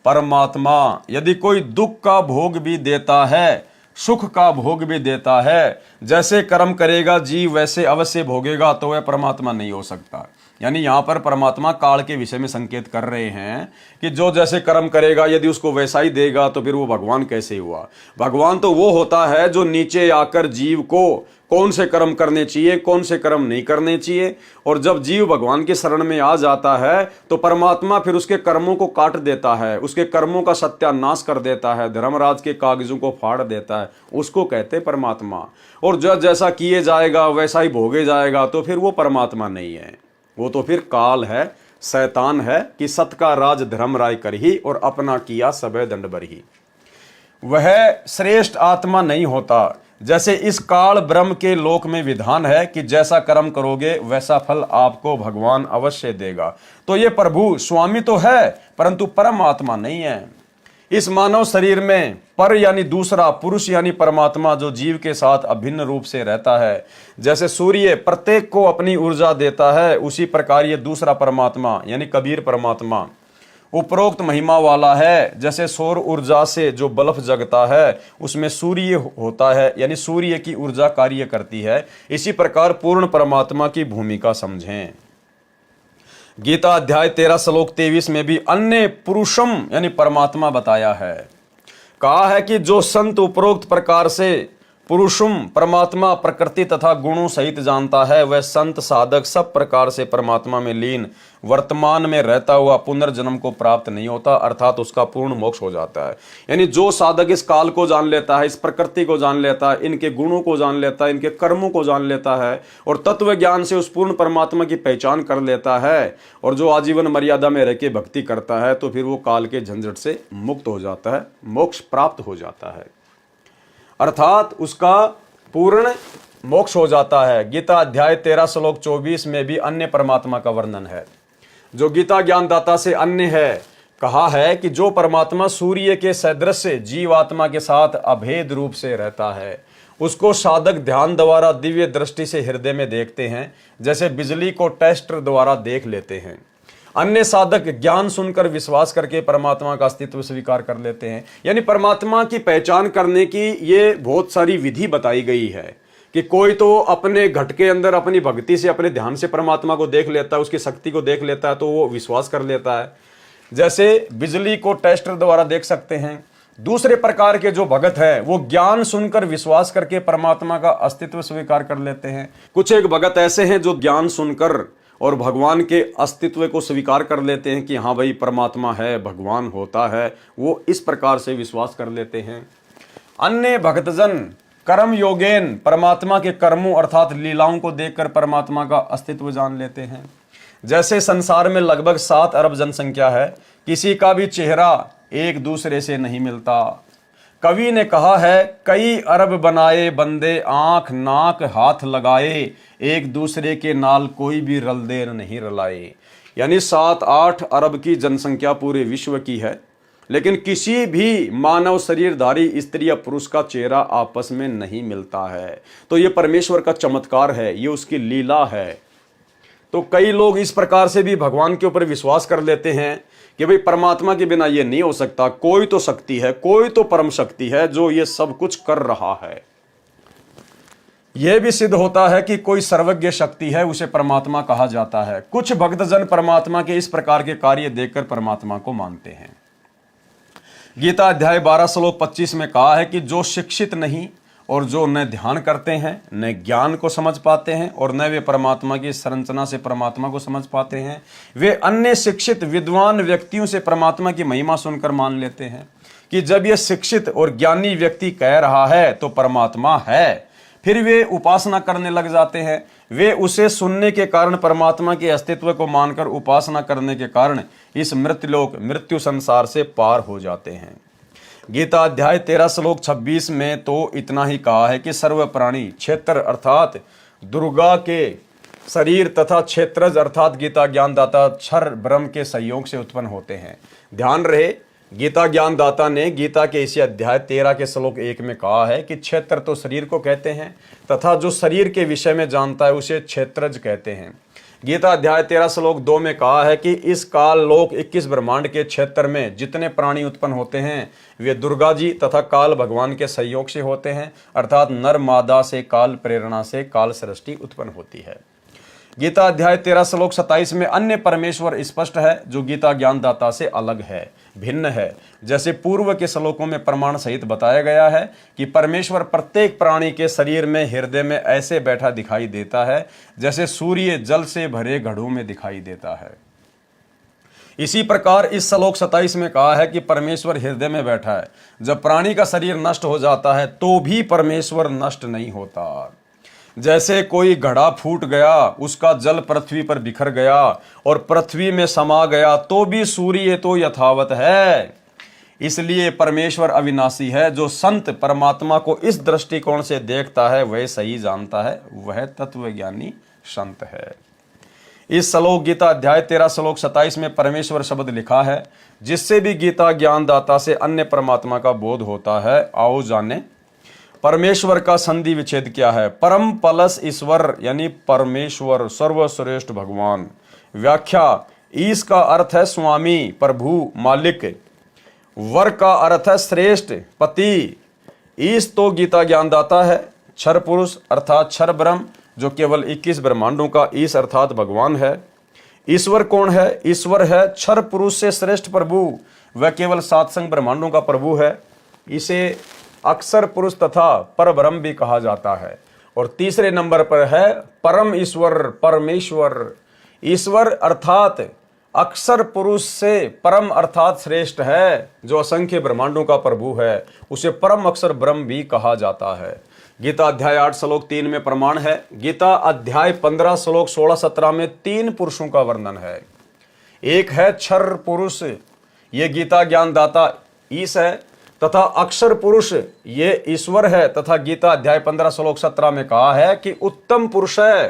परमात्मा यदि कोई दुख का भोग भी देता है, सुख का भोग भी देता है, जैसे कर्म करेगा जीव वैसे अवश्य भोगेगा, तो वह परमात्मा नहीं हो सकता। यानी यहां पर परमात्मा काल के विषय में संकेत कर रहे हैं कि जो जैसे कर्म करेगा यदि उसको वैसा ही देगा तो फिर वो भगवान कैसे हुआ? भगवान तो वो होता है जो नीचे आकर जीव को कौन से कर्म करने चाहिए, कौन से कर्म नहीं करने चाहिए, और जब जीव भगवान के शरण में आ जाता है तो परमात्मा फिर उसके कर्मों को काट देता है, उसके कर्मों का सत्यानाश कर देता है, धर्मराज के कागजों को फाड़ देता है, उसको कहते परमात्मा। और जो जैसा किए जाएगा वैसा ही भोगे जाएगा, तो फिर वो परमात्मा नहीं है, वो तो फिर काल है, शैतान है कि सत का राज धर्म राय कर ही और अपना किया सबे दंड बरही। वह श्रेष्ठ आत्मा नहीं होता। जैसे इस काल ब्रह्म के लोक में विधान है कि जैसा कर्म करोगे वैसा फल आपको भगवान अवश्य देगा। तो ये प्रभु स्वामी तो है परंतु परमात्मा नहीं है। इस मानव शरीर में पर यानी दूसरा, पुरुष यानी परमात्मा जो जीव के साथ अभिन्न रूप से रहता है। जैसे सूर्य प्रत्येक को अपनी ऊर्जा देता है, उसी प्रकार ये दूसरा परमात्मा यानी कबीर परमात्मा उपरोक्त महिमा वाला है। जैसे सौर ऊर्जा से जो बल्ब जगता है उसमें सूर्य होता है, यानी सूर्य की ऊर्जा कार्य करती है। इसी प्रकार पूर्ण परमात्मा की भूमिका समझें। गीता अध्याय 13 श्लोक 23 में भी अन्य पुरुषम यानी परमात्मा बताया है। कहा है कि जो संत उपरोक्त प्रकार से पुरुषम परमात्मा प्रकृति तथा गुणों सहित जानता है, वह संत साधक सब प्रकार से परमात्मा में लीन वर्तमान में रहता हुआ पुनर्जन्म को प्राप्त नहीं होता, अर्थात उसका पूर्ण मोक्ष हो जाता है। यानी जो साधक इस काल को जान लेता है, इस प्रकृति को जान लेता है, इनके गुणों को जान लेता है, इनके कर्मों को जान लेता है और तत्व ज्ञान से उस पूर्ण परमात्मा की पहचान कर लेता है, और जो आजीवन मर्यादा में रह के भक्ति करता है, तो फिर वो काल के झंझट से मुक्त हो जाता है, मोक्ष प्राप्त हो जाता है, अर्थात उसका पूर्ण मोक्ष हो जाता है। गीता अध्याय 13 श्लोक 24 में भी अन्य परमात्मा का वर्णन है, जो गीता ज्ञानदाता से अन्य है। कहा है कि जो परमात्मा सूर्य के सदृश जीवात्मा के साथ अभेद रूप से रहता है, उसको साधक ध्यान द्वारा दिव्य दृष्टि से हृदय में देखते हैं, जैसे बिजली को टेस्टर द्वारा देख लेते हैं। अन्य साधक ज्ञान सुनकर विश्वास करके परमात्मा का अस्तित्व स्वीकार कर लेते हैं। यानी परमात्मा की पहचान करने की ये बहुत सारी विधि बताई गई है कि कोई तो अपने घट के अंदर अपनी भक्ति से, अपने ध्यान से परमात्मा को देख लेता है, उसकी शक्ति को देख लेता है, तो वो विश्वास कर लेता है, जैसे बिजली को टेस्टर द्वारा देख सकते हैं। दूसरे प्रकार के जो भगत है वो ज्ञान सुनकर विश्वास करके परमात्मा का अस्तित्व स्वीकार कर लेते हैं। कुछ एक भगत ऐसे हैं जो ज्ञान सुनकर और भगवान के अस्तित्व को स्वीकार कर लेते हैं कि हाँ भाई परमात्मा है, भगवान होता है, वो इस प्रकार से विश्वास कर लेते हैं। अन्य भक्तजन कर्म योगेन परमात्मा के कर्मों अर्थात लीलाओं को देखकर परमात्मा का अस्तित्व जान लेते हैं। जैसे संसार में लगभग 7 अरब जनसंख्या है, किसी का भी चेहरा एक दूसरे से नहीं मिलता, कवि ने कहा है, कई अरब बनाए बंदे आंख नाक हाथ लगाए, एक दूसरे के नाल कोई भी रल देर नहीं रलाए। यानी 7-8 अरब की जनसंख्या पूरे विश्व की है, लेकिन किसी भी मानव शरीरधारी स्त्री या पुरुष का चेहरा आपस में नहीं मिलता है। तो ये परमेश्वर का चमत्कार है, ये उसकी लीला है। तो कई लोग इस प्रकार से भी भगवान के ऊपर विश्वास कर लेते हैं कि भाई परमात्मा के बिना ये नहीं हो सकता, कोई तो शक्ति है, कोई तो परम शक्ति है जो ये सब कुछ कर रहा है। यह भी सिद्ध होता है कि कोई सर्वज्ञ शक्ति है, उसे परमात्मा कहा जाता है। कुछ भक्तजन परमात्मा के इस प्रकार के कार्य देखकर परमात्मा को मानते हैं। गीता अध्याय 12 श्लोक 25 में कहा है कि जो शिक्षित नहीं और जो न ध्यान करते हैं, न ज्ञान को समझ पाते हैं और न वे परमात्मा की संरचना से परमात्मा को समझ पाते हैं, वे अन्य शिक्षित विद्वान व्यक्तियों से परमात्मा की महिमा सुनकर मान लेते हैं कि जब यह शिक्षित और ज्ञानी व्यक्ति कह रहा है तो परमात्मा है। फिर वे उपासना करने लग जाते हैं। वे उसे सुनने के कारण परमात्मा के अस्तित्व को मानकर उपासना करने के कारण इस मृत्यु संसार से पार हो जाते हैं। गीता अध्याय 13 श्लोक 26 में तो इतना ही कहा है कि सर्व प्राणी क्षेत्र अर्थात दुर्गा के शरीर तथा क्षेत्रज अर्थात गीता ज्ञानदाता क्षर ब्रह्म के संयोग से उत्पन्न होते हैं। ध्यान रहे, गीता ज्ञानदाता ने गीता के इसी अध्याय 13 के श्लोक 1 में कहा है कि क्षेत्र तो शरीर को कहते हैं तथा जो शरीर के विषय में जानता है उसे क्षेत्रज कहते हैं। गीता अध्याय 13 श्लोक 2 में कहा है कि इस काल लोक 21 ब्रह्मांड के क्षेत्र में जितने प्राणी उत्पन्न होते हैं वे दुर्गा जी तथा काल भगवान के संयोग से होते हैं, अर्थात नर मादा से काल प्रेरणा से काल सृष्टि उत्पन्न होती है। गीता अध्याय 13 श्लोक 27 में अन्य परमेश्वर स्पष्ट है जो गीता ज्ञानदाता से अलग है, भिन्न है। जैसे पूर्व के श्लोकों में प्रमाण सहित बताया गया है कि परमेश्वर प्रत्येक प्राणी के शरीर में हृदय में ऐसे बैठा दिखाई देता है जैसे सूर्य जल से भरे घड़ों में दिखाई देता है। इसी प्रकार इस श्लोक 27 में कहा है कि परमेश्वर हृदय में बैठा है। जब प्राणी का शरीर नष्ट हो जाता है तो भी परमेश्वर नष्ट नहीं होता। जैसे कोई घड़ा फूट गया, उसका जल पृथ्वी पर बिखर गया और पृथ्वी में समा गया, तो भी सूर्य तो यथावत है। इसलिए परमेश्वर अविनाशी है। जो संत परमात्मा को इस दृष्टिकोण से देखता है वह सही जानता है, वह तत्वज्ञानी संत है। इस श्लोक गीता अध्याय 13 श्लोक 27 में परमेश्वर शब्द लिखा है जिससे भी गीता ज्ञानदाता से अन्य परमात्मा का बोध होता है। आओ जाने परमेश्वर का संधि विच्छेद क्या है। परम प्लस ईश्वर यानी परमेश्वर, सर्वश्रेष्ठ भगवान। व्याख्या, ईश का अर्थ है स्वामी, प्रभु, मालिक। वर का अर्थ है श्रेष्ठ, पति। ईश तो गीता ज्ञानदाता है। क्षर पुरुष अर्थात क्षर ब्रह्म जो केवल 21 ब्रह्मांडों का ईश अर्थात भगवान है। ईश्वर कौन है? ईश्वर है क्षर पुरुष से श्रेष्ठ प्रभु, वह केवल 7 संग ब्रह्मांडों का प्रभु है। इसे अक्षर पुरुष तथा पर ब्रह्म भी कहा जाता है। और तीसरे नंबर पर है परम ईश्वर, परमेश्वर। ईश्वर अर्थात अक्षर पुरुष से परम अर्थात श्रेष्ठ है, जो असंख्य ब्रह्मांडों का प्रभु है, उसे परम अक्षर ब्रह्म भी कहा जाता है। गीता अध्याय 8 श्लोक 3 में प्रमाण है। गीता अध्याय 15 श्लोक 16-17 में 3 पुरुषों का वर्णन है। एक है क्षर पुरुष, ये गीता ज्ञानदाता ईश है, तथा अक्षर पुरुष ये ईश्वर है। तथा गीता अध्याय 15 श्लोक 17 में कहा है कि उत्तम पुरुष है,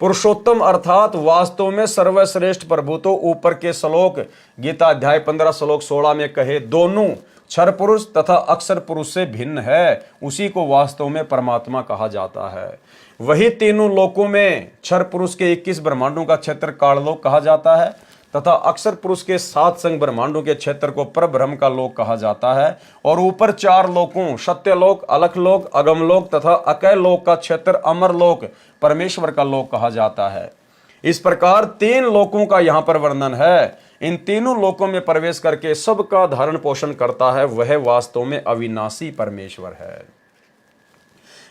पुरुषोत्तम अर्थात वास्तव में सर्वश्रेष्ठ प्रभु। तो ऊपर के श्लोक गीता अध्याय 15 श्लोक 16 में कहे दोनों क्षर पुरुष तथा अक्षर पुरुष से भिन्न है, उसी को वास्तव में परमात्मा कहा जाता है। वही तीनों लोकों में क्षर पुरुष के 21 ब्रह्मांडों का क्षेत्र काललोक कहा जाता है तथा अक्षर पुरुष के 7 संग ब्रह्मांडों के क्षेत्र को परब्रह्म का लोक कहा जाता है। और ऊपर 4 लोकों सत्यलोक, अलखलोक, अगमलोक तथा अकय लोक का क्षेत्र अमरलोक परमेश्वर का लोक कहा जाता है। इस प्रकार 3 लोकों का यहाँ पर वर्णन है। इन तीनों लोकों में प्रवेश करके सबका धारण पोषण करता है, वह वास्तव में अविनाशी परमेश्वर है।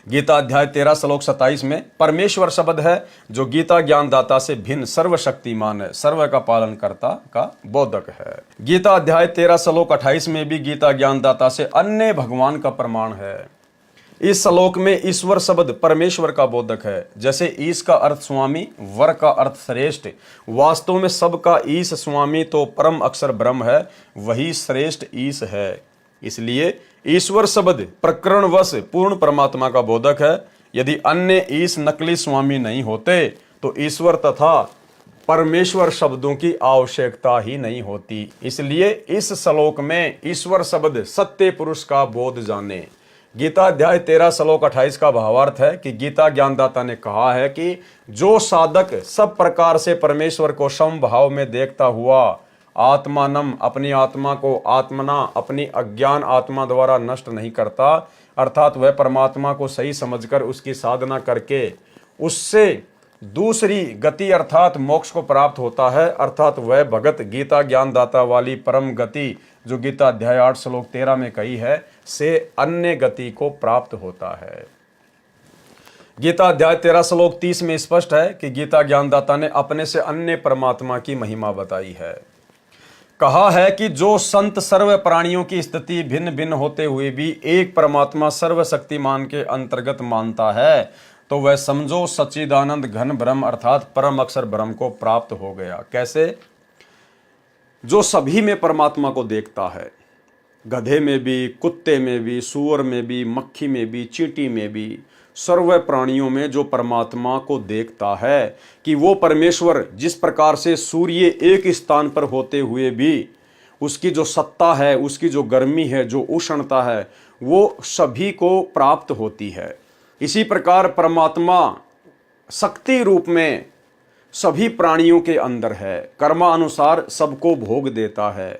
गीता अध्याय 13 श्लोक 27 में परमेश्वर शब्द है जो गीता ज्ञानदाता से भिन्न सर्वशक्तिमान है, सर्व का पालन करता का बोधक है। गीता अध्याय 13 श्लोक 28 में भी गीता ज्ञानदाता से अन्य भगवान का प्रमाण है। इस श्लोक में ईश्वर शब्द परमेश्वर का बोधक है। जैसे ईश का अर्थ स्वामी, वर का अर्थ श्रेष्ठ। वास्तव में सबका ईश स्वामी तो परम अक्षर ब्रह्म है, वही श्रेष्ठ ईश है। इसलिए ईश्वर शब्द प्रकरणवश पूर्ण परमात्मा का बोधक है। यदि अन्य ईश नकली स्वामी नहीं होते तो ईश्वर तथा परमेश्वर शब्दों की आवश्यकता ही नहीं होती। इसलिए इस श्लोक में ईश्वर शब्द सत्य पुरुष का बोध जाने। गीता अध्याय 13 श्लोक 28 का भावार्थ है कि गीता ज्ञानदाता ने कहा है कि जो साधक सब प्रकार से परमेश्वर को समभाव में देखता हुआ आत्मानम अपनी आत्मा को आत्मना अपनी अज्ञान आत्मा द्वारा नष्ट नहीं करता, अर्थात वह परमात्मा को सही समझकर उसकी साधना करके उससे दूसरी गति अर्थात मोक्ष को प्राप्त होता है, अर्थात वह भगत गीता ज्ञानदाता वाली परम गति जो गीता अध्याय 8 श्लोक 13 में कही है से अन्य गति को प्राप्त होता है। गीता अध्याय 13 श्लोक 30 में स्पष्ट है कि गीता ज्ञानदाता ने अपने से अन्य परमात्मा की महिमा बताई है। कहा है कि जो संत सर्व प्राणियों की स्थिति भिन्न भिन्न होते हुए भी एक परमात्मा सर्वशक्तिमान के अंतर्गत मानता है तो वह समझो सच्चिदानंद घन ब्रह्म अर्थात परम अक्षर ब्रह्म को प्राप्त हो गया। कैसे? जो सभी में परमात्मा को देखता है, गधे में भी, कुत्ते में भी, सूअर में भी, मक्खी में भी, चींटी में भी, सर्व प्राणियों में जो परमात्मा को देखता है कि वो परमेश्वर जिस प्रकार से सूर्य एक स्थान पर होते हुए भी उसकी जो सत्ता है, उसकी जो गर्मी है, जो उष्णता है, वो सभी को प्राप्त होती है। इसी प्रकार परमात्मा शक्ति रूप में सभी प्राणियों के अंदर है, कर्मानुसार सबको भोग देता है।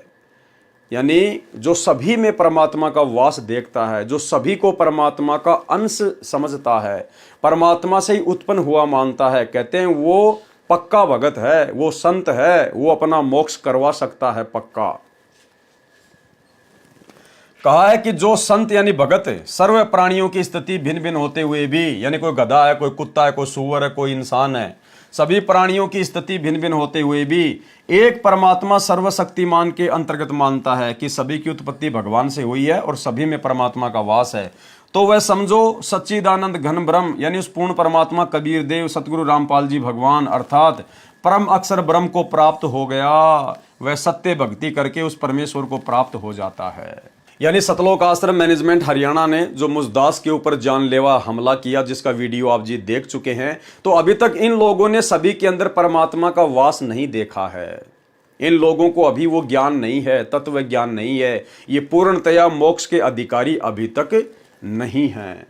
यानी जो सभी में परमात्मा का वास देखता है, जो सभी को परमात्मा का अंश समझता है, परमात्मा से ही उत्पन्न हुआ मानता है, कहते हैं वो पक्का भगत है, वो संत है, वो अपना मोक्ष करवा सकता है पक्का। कहा है कि जो संत यानी भगत सर्व प्राणियों की स्थिति भिन्न भिन्न होते हुए भी, यानी कोई गधा है, कोई कुत्ता है, कोई सूअर है, कोई इंसान है, सभी प्राणियों की स्थिति भिन्न भिन्न होते हुए भी एक परमात्मा सर्वशक्तिमान के अंतर्गत मानता है कि सभी की उत्पत्ति भगवान से हुई है और सभी में परमात्मा का वास है, तो वह समझो सच्चिदानंद घन ब्रह्म यानी उस पूर्ण परमात्मा कबीर देव सतगुरु रामपाल जी भगवान अर्थात परम अक्षर ब्रह्म को प्राप्त हो गया। वह सत्य भक्ति करके उस परमेश्वर को प्राप्त हो जाता है। यानी सतलोक आश्रम मैनेजमेंट हरियाणा ने जो मुजदास के ऊपर जानलेवा हमला किया, जिसका वीडियो आप जी देख चुके हैं, तो अभी तक इन लोगों ने सभी के अंदर परमात्मा का वास नहीं देखा है। इन लोगों को अभी वो ज्ञान नहीं है, तत्व ज्ञान नहीं है, ये पूर्णतया मोक्ष के अधिकारी अभी तक नहीं हैं।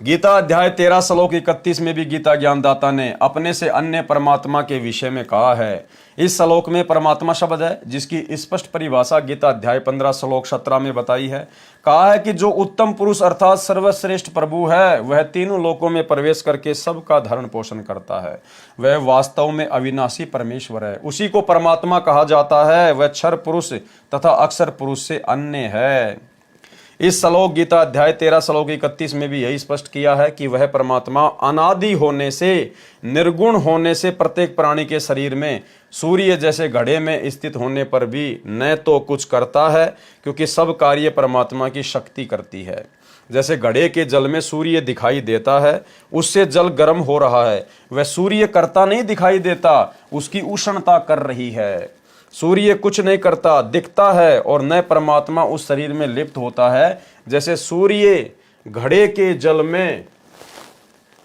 गीता अध्याय 13 श्लोक 31 में भी गीता ज्ञानदाता ने अपने से अन्य परमात्मा के विषय में कहा है। इस श्लोक में परमात्मा शब्द है जिसकी स्पष्ट परिभाषा गीता अध्याय 15 श्लोक 17 में बताई है। कहा है कि जो उत्तम पुरुष अर्थात सर्वश्रेष्ठ प्रभु है वह तीनों लोकों में प्रवेश करके सबका धरण पोषण करता है। वह वास्तव में अविनाशी परमेश्वर है, उसी को परमात्मा कहा जाता है। वह क्षर पुरुष तथा अक्षर पुरुष से अन्य है। इस श्लोक गीता अध्याय 13 श्लोक 31 में भी यही स्पष्ट किया है कि वह परमात्मा अनादि होने से, निर्गुण होने से प्रत्येक प्राणी के शरीर में सूर्य जैसे घड़े में स्थित होने पर भी न तो कुछ करता है, क्योंकि सब कार्य परमात्मा की शक्ति करती है। जैसे घड़े के जल में सूर्य दिखाई देता है, उससे जल गर्म हो रहा है, वह सूर्य करता नहीं दिखाई देता, उसकी उष्णता कर रही है। सूर्य कुछ नहीं करता, दिखता है, और न परमात्मा उस शरीर में लिप्त होता है। जैसे सूर्य घड़े के जल में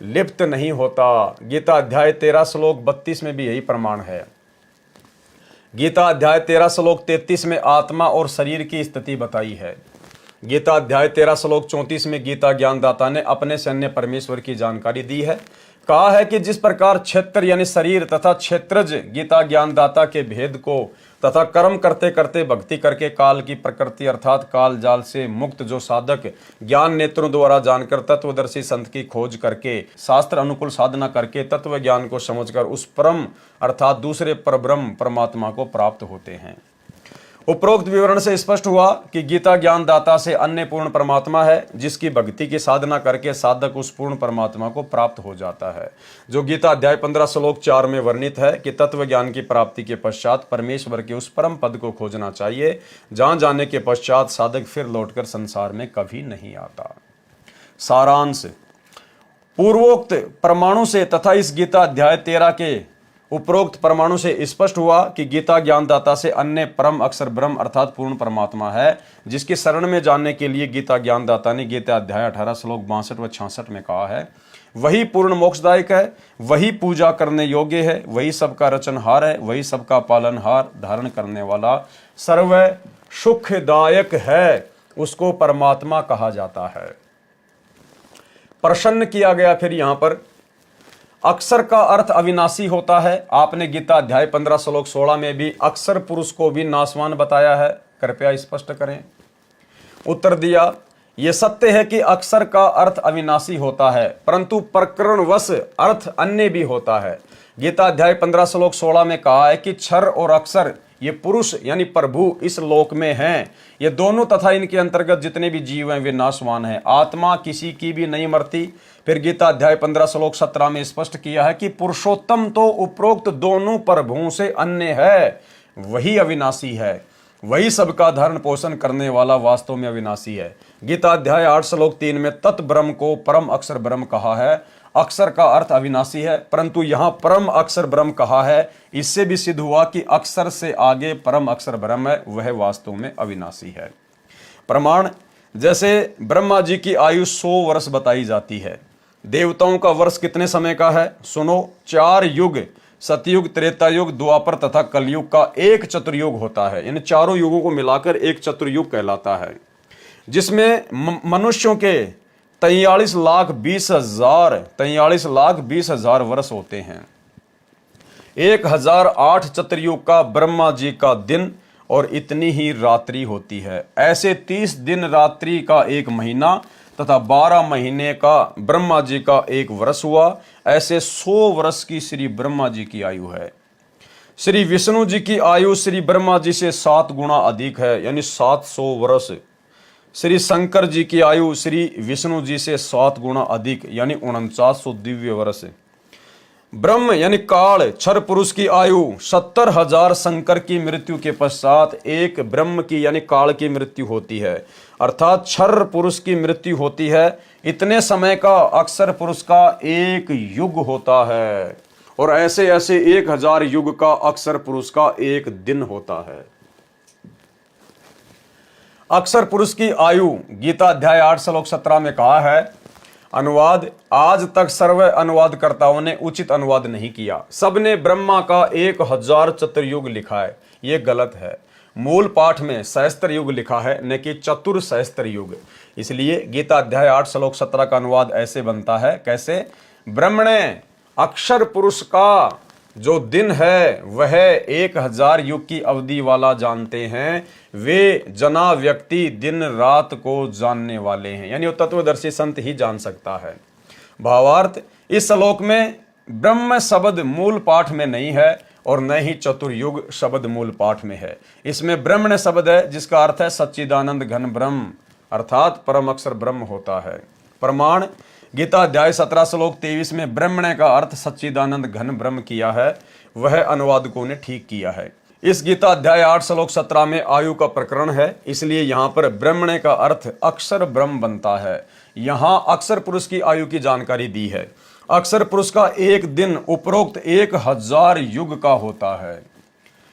लिप्त नहीं होता। गीता अध्याय 13 श्लोक 32 में भी यही प्रमाण है। गीता अध्याय 13 श्लोक 33 में आत्मा और शरीर की स्थिति बताई है। गीता अध्याय 13 श्लोक 34 में गीता ज्ञानदाता ने अपने से अन्य परमेश्वर की जानकारी दी है। कहा है कि जिस प्रकार क्षेत्र यानी शरीर तथा क्षेत्रज गीता ज्ञानदाता के भेद को तथा कर्म करते करते भक्ति करके काल की प्रकृति अर्थात काल जाल से मुक्त जो साधक ज्ञान नेत्रों द्वारा जानकर तत्वदर्शी संत की खोज करके शास्त्र अनुकूल साधना करके तत्व ज्ञान को समझकर उस परम अर्थात दूसरे परब्रह्म परमात्मा को प्राप्त होते हैं। उपरोक्त विवरण से स्पष्ट हुआ कि गीता ज्ञानदाता से अन्य पूर्ण परमात्मा है, जिसकी भक्ति की साधना करके साधक उस पूर्ण परमात्मा को प्राप्त हो जाता है। जो गीता अध्याय 15 श्लोक 4 में वर्णित है कि तत्व ज्ञान की प्राप्ति के पश्चात परमेश्वर के उस परम पद को खोजना चाहिए, जहां जाने के पश्चात साधक फिर लौटकर संसार में कभी नहीं आता। सारांश, पूर्वोक्त परमाणु से तथा इस गीता अध्याय 13 के उपरोक्त परमाणु से स्पष्ट हुआ कि गीता ज्ञानदाता से अन्य परम अक्षर ब्रह्म अर्थात पूर्ण परमात्मा है, जिसकी शरण में जानने के लिए गीता ज्ञानदाता ने गीता अध्याय 18 श्लोक 62 व 66 में कहा है, वही पूर्ण मोक्षदायक है, वही पूजा करने योग्य है, वही सबका रचनहार है, वही सबका पालनहार धारण करने वाला सर्व सुखदायक है, उसको परमात्मा कहा जाता है। प्रसन्न किया गया फिर यहां पर अक्षर का अर्थ अविनाशी होता है। आपने गीता अध्याय 15 श्लोक 16 में भी अक्षर पुरुष को भी नाशवान बताया है, कृपया स्पष्ट करें। उत्तर दिया, यह सत्य है कि अक्षर का अर्थ अविनाशी होता है, परंतु प्रकरणवश अर्थ अन्य भी होता है। गीता अध्याय 15 श्लोक 16 में कहा है कि क्षर और अक्षर ये पुरुष यानी प्रभु इस लोक में हैं, ये दोनों तथा इनके अंतर्गत जितने भी जीव हैं वे नाशवान हैं, आत्मा किसी की भी नहीं मरती। फिर गीता अध्याय 15 श्लोक 17 में स्पष्ट किया है कि पुरुषोत्तम तो उपरोक्त दोनों प्रभुओं से अन्य है, वही अविनाशी है, वही सबका धारण पोषण करने वाला वास्तव में अविनाशी है। गीता अध्याय 8 श्लोक 3 में तत् ब्रह्म को परम अक्षर ब्रह्म कहा है। अक्षर का अर्थ अविनाशी है, परंतु यहां परम अक्षर ब्रह्म कहा है, इससे भी सिद्ध हुआ कि अक्षर से आगे परम अक्षर ब्रह्म है, वह वास्तव में अविनाशी है। प्रमाण, जैसे ब्रह्मा जी की आयु 100 वर्ष बताई जाती है, देवताओं का वर्ष कितने समय का है? सुनो, 4 युग, सतयुग, त्रेता युग, द्वापर तथा कलयुग का एक चतुर्युग होता है। इन चारों युगों को मिलाकर एक चतुर्युग कहलाता है, जिसमें मनुष्यों के 43,20,000 वर्ष होते हैं। 1008 चतुर्युग का ब्रह्मा जी का दिन और इतनी ही रात्रि होती है। ऐसे 30 दिन रात्रि का एक महीना तथा 12 महीने का ब्रह्मा जी का एक वर्ष हुआ। ऐसे 100 वर्ष की श्री ब्रह्मा जी की आयु है। श्री विष्णु जी की आयु श्री ब्रह्मा जी से 7 गुना अधिक है, यानी 700 वर्ष। श्री शंकर जी की आयु श्री विष्णु जी से 7 गुना अधिक, यानी 4900 दिव्य वर्ष। ब्रह्म यानी काल क्षर पुरुष की आयु 70,000 शंकर की मृत्यु के पश्चात एक ब्रह्म की यानी काल की मृत्यु होती है, अर्थात क्षर पुरुष की मृत्यु होती है। इतने समय का अक्षर पुरुष का एक युग होता है, और ऐसे ऐसे 1000 युग का अक्षर पुरुष का एक दिन होता है। अक्षर पुरुष की आयु गीता अध्याय 8 श्लोक 17 में कहा है। अनुवाद, आज तक सर्व अनुवादकर्ताओं ने उचित अनुवाद नहीं किया, सबने ब्रह्मा का 1000 चतुर्युग लिखा है। यह गलत है। मूल पाठ में सहस्त्र युग लिखा है, न कि चतुर सहस्त्र युग। इसलिए गीता अध्याय 8 श्लोक 17 का अनुवाद ऐसे बनता है, कैसे? ब्रह्मणे अक्षर पुरुष का जो दिन है वह 1000 युग की अवधि वाला जानते हैं, वे जना व्यक्ति दिन रात को जानने वाले हैं, यानी वो तत्वदर्शी संत ही जान सकता है। भावार्थ, इस श्लोक में ब्रह्म शब्द मूल पाठ में नहीं है और न ही चतुर्युग शब्द मूल पाठ में है। इसमें ब्रह्मण शब्द है, जिसका अर्थ है सच्चिदानंद घन ब्रह्म, अर्थात परम अक्षर ब्रह्म होता है। प्रमाण, गीता अध्याय 17 श्लोक 23 में ब्रह्मण्य का अर्थ सच्चिदानंद घन ब्रह्म किया है, वह अनुवादकों ने ठीक किया है। इस गीता अध्याय 8 श्लोक 17 में आयु का प्रकरण है, इसलिए यहां पर ब्रह्मण्य का अर्थ अक्षर ब्रह्म बनता है। यहां अक्षर पुरुष की आयु की जानकारी दी है। अक्षर पुरुष का एक दिन उपरोक्त 1000 युग का होता है,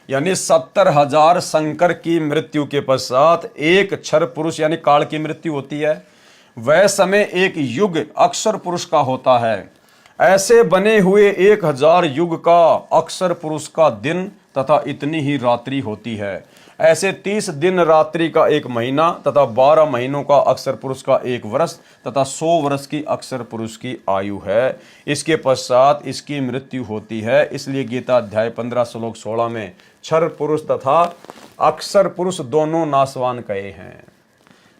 यानी 70,000 शंकर की मृत्यु के पश्चात एक क्षर पुरुष यानी काल की मृत्यु होती है। वह समय एक युग अक्षर पुरुष का होता है। ऐसे बने हुए 1000 युग का अक्षर पुरुष का दिन तथा इतनी ही रात्रि होती है। ऐसे 30 दिन रात्रि का एक महीना तथा 12 महीनों का अक्षर पुरुष का एक वर्ष तथा 100 वर्ष की अक्षर पुरुष की आयु है। इसके पश्चात इसकी मृत्यु होती है। इसलिए गीता अध्याय 15 श्लोक 16 में क्षर पुरुष तथा अक्षर पुरुष दोनों नाशवान कहे हैं।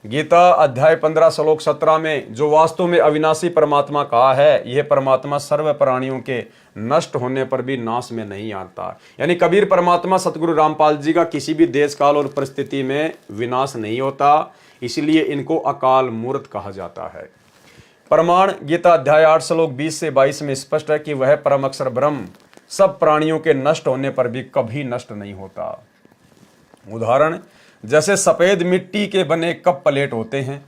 गीता अध्याय 15 श्लोक 17 में जो वास्तव में अविनाशी परमात्मा कहा है, यह परमात्मा सर्व प्राणियों के नष्ट होने पर भी नाश में नहीं आता। यानी कबीर परमात्मा सतगुरु रामपाल जी का किसी भी देश काल और परिस्थिति में विनाश नहीं होता, इसलिए इनको अकाल मूर्त कहा जाता है। प्रमाण, गीता अध्याय 8 श्लोक 20 से 22 में स्पष्ट है कि वह परम अक्षर ब्रह्म सब प्राणियों के नष्ट होने पर भी कभी नष्ट नहीं होता। उदाहरण, जैसे सफेद मिट्टी के बने कप प्लेट होते हैं,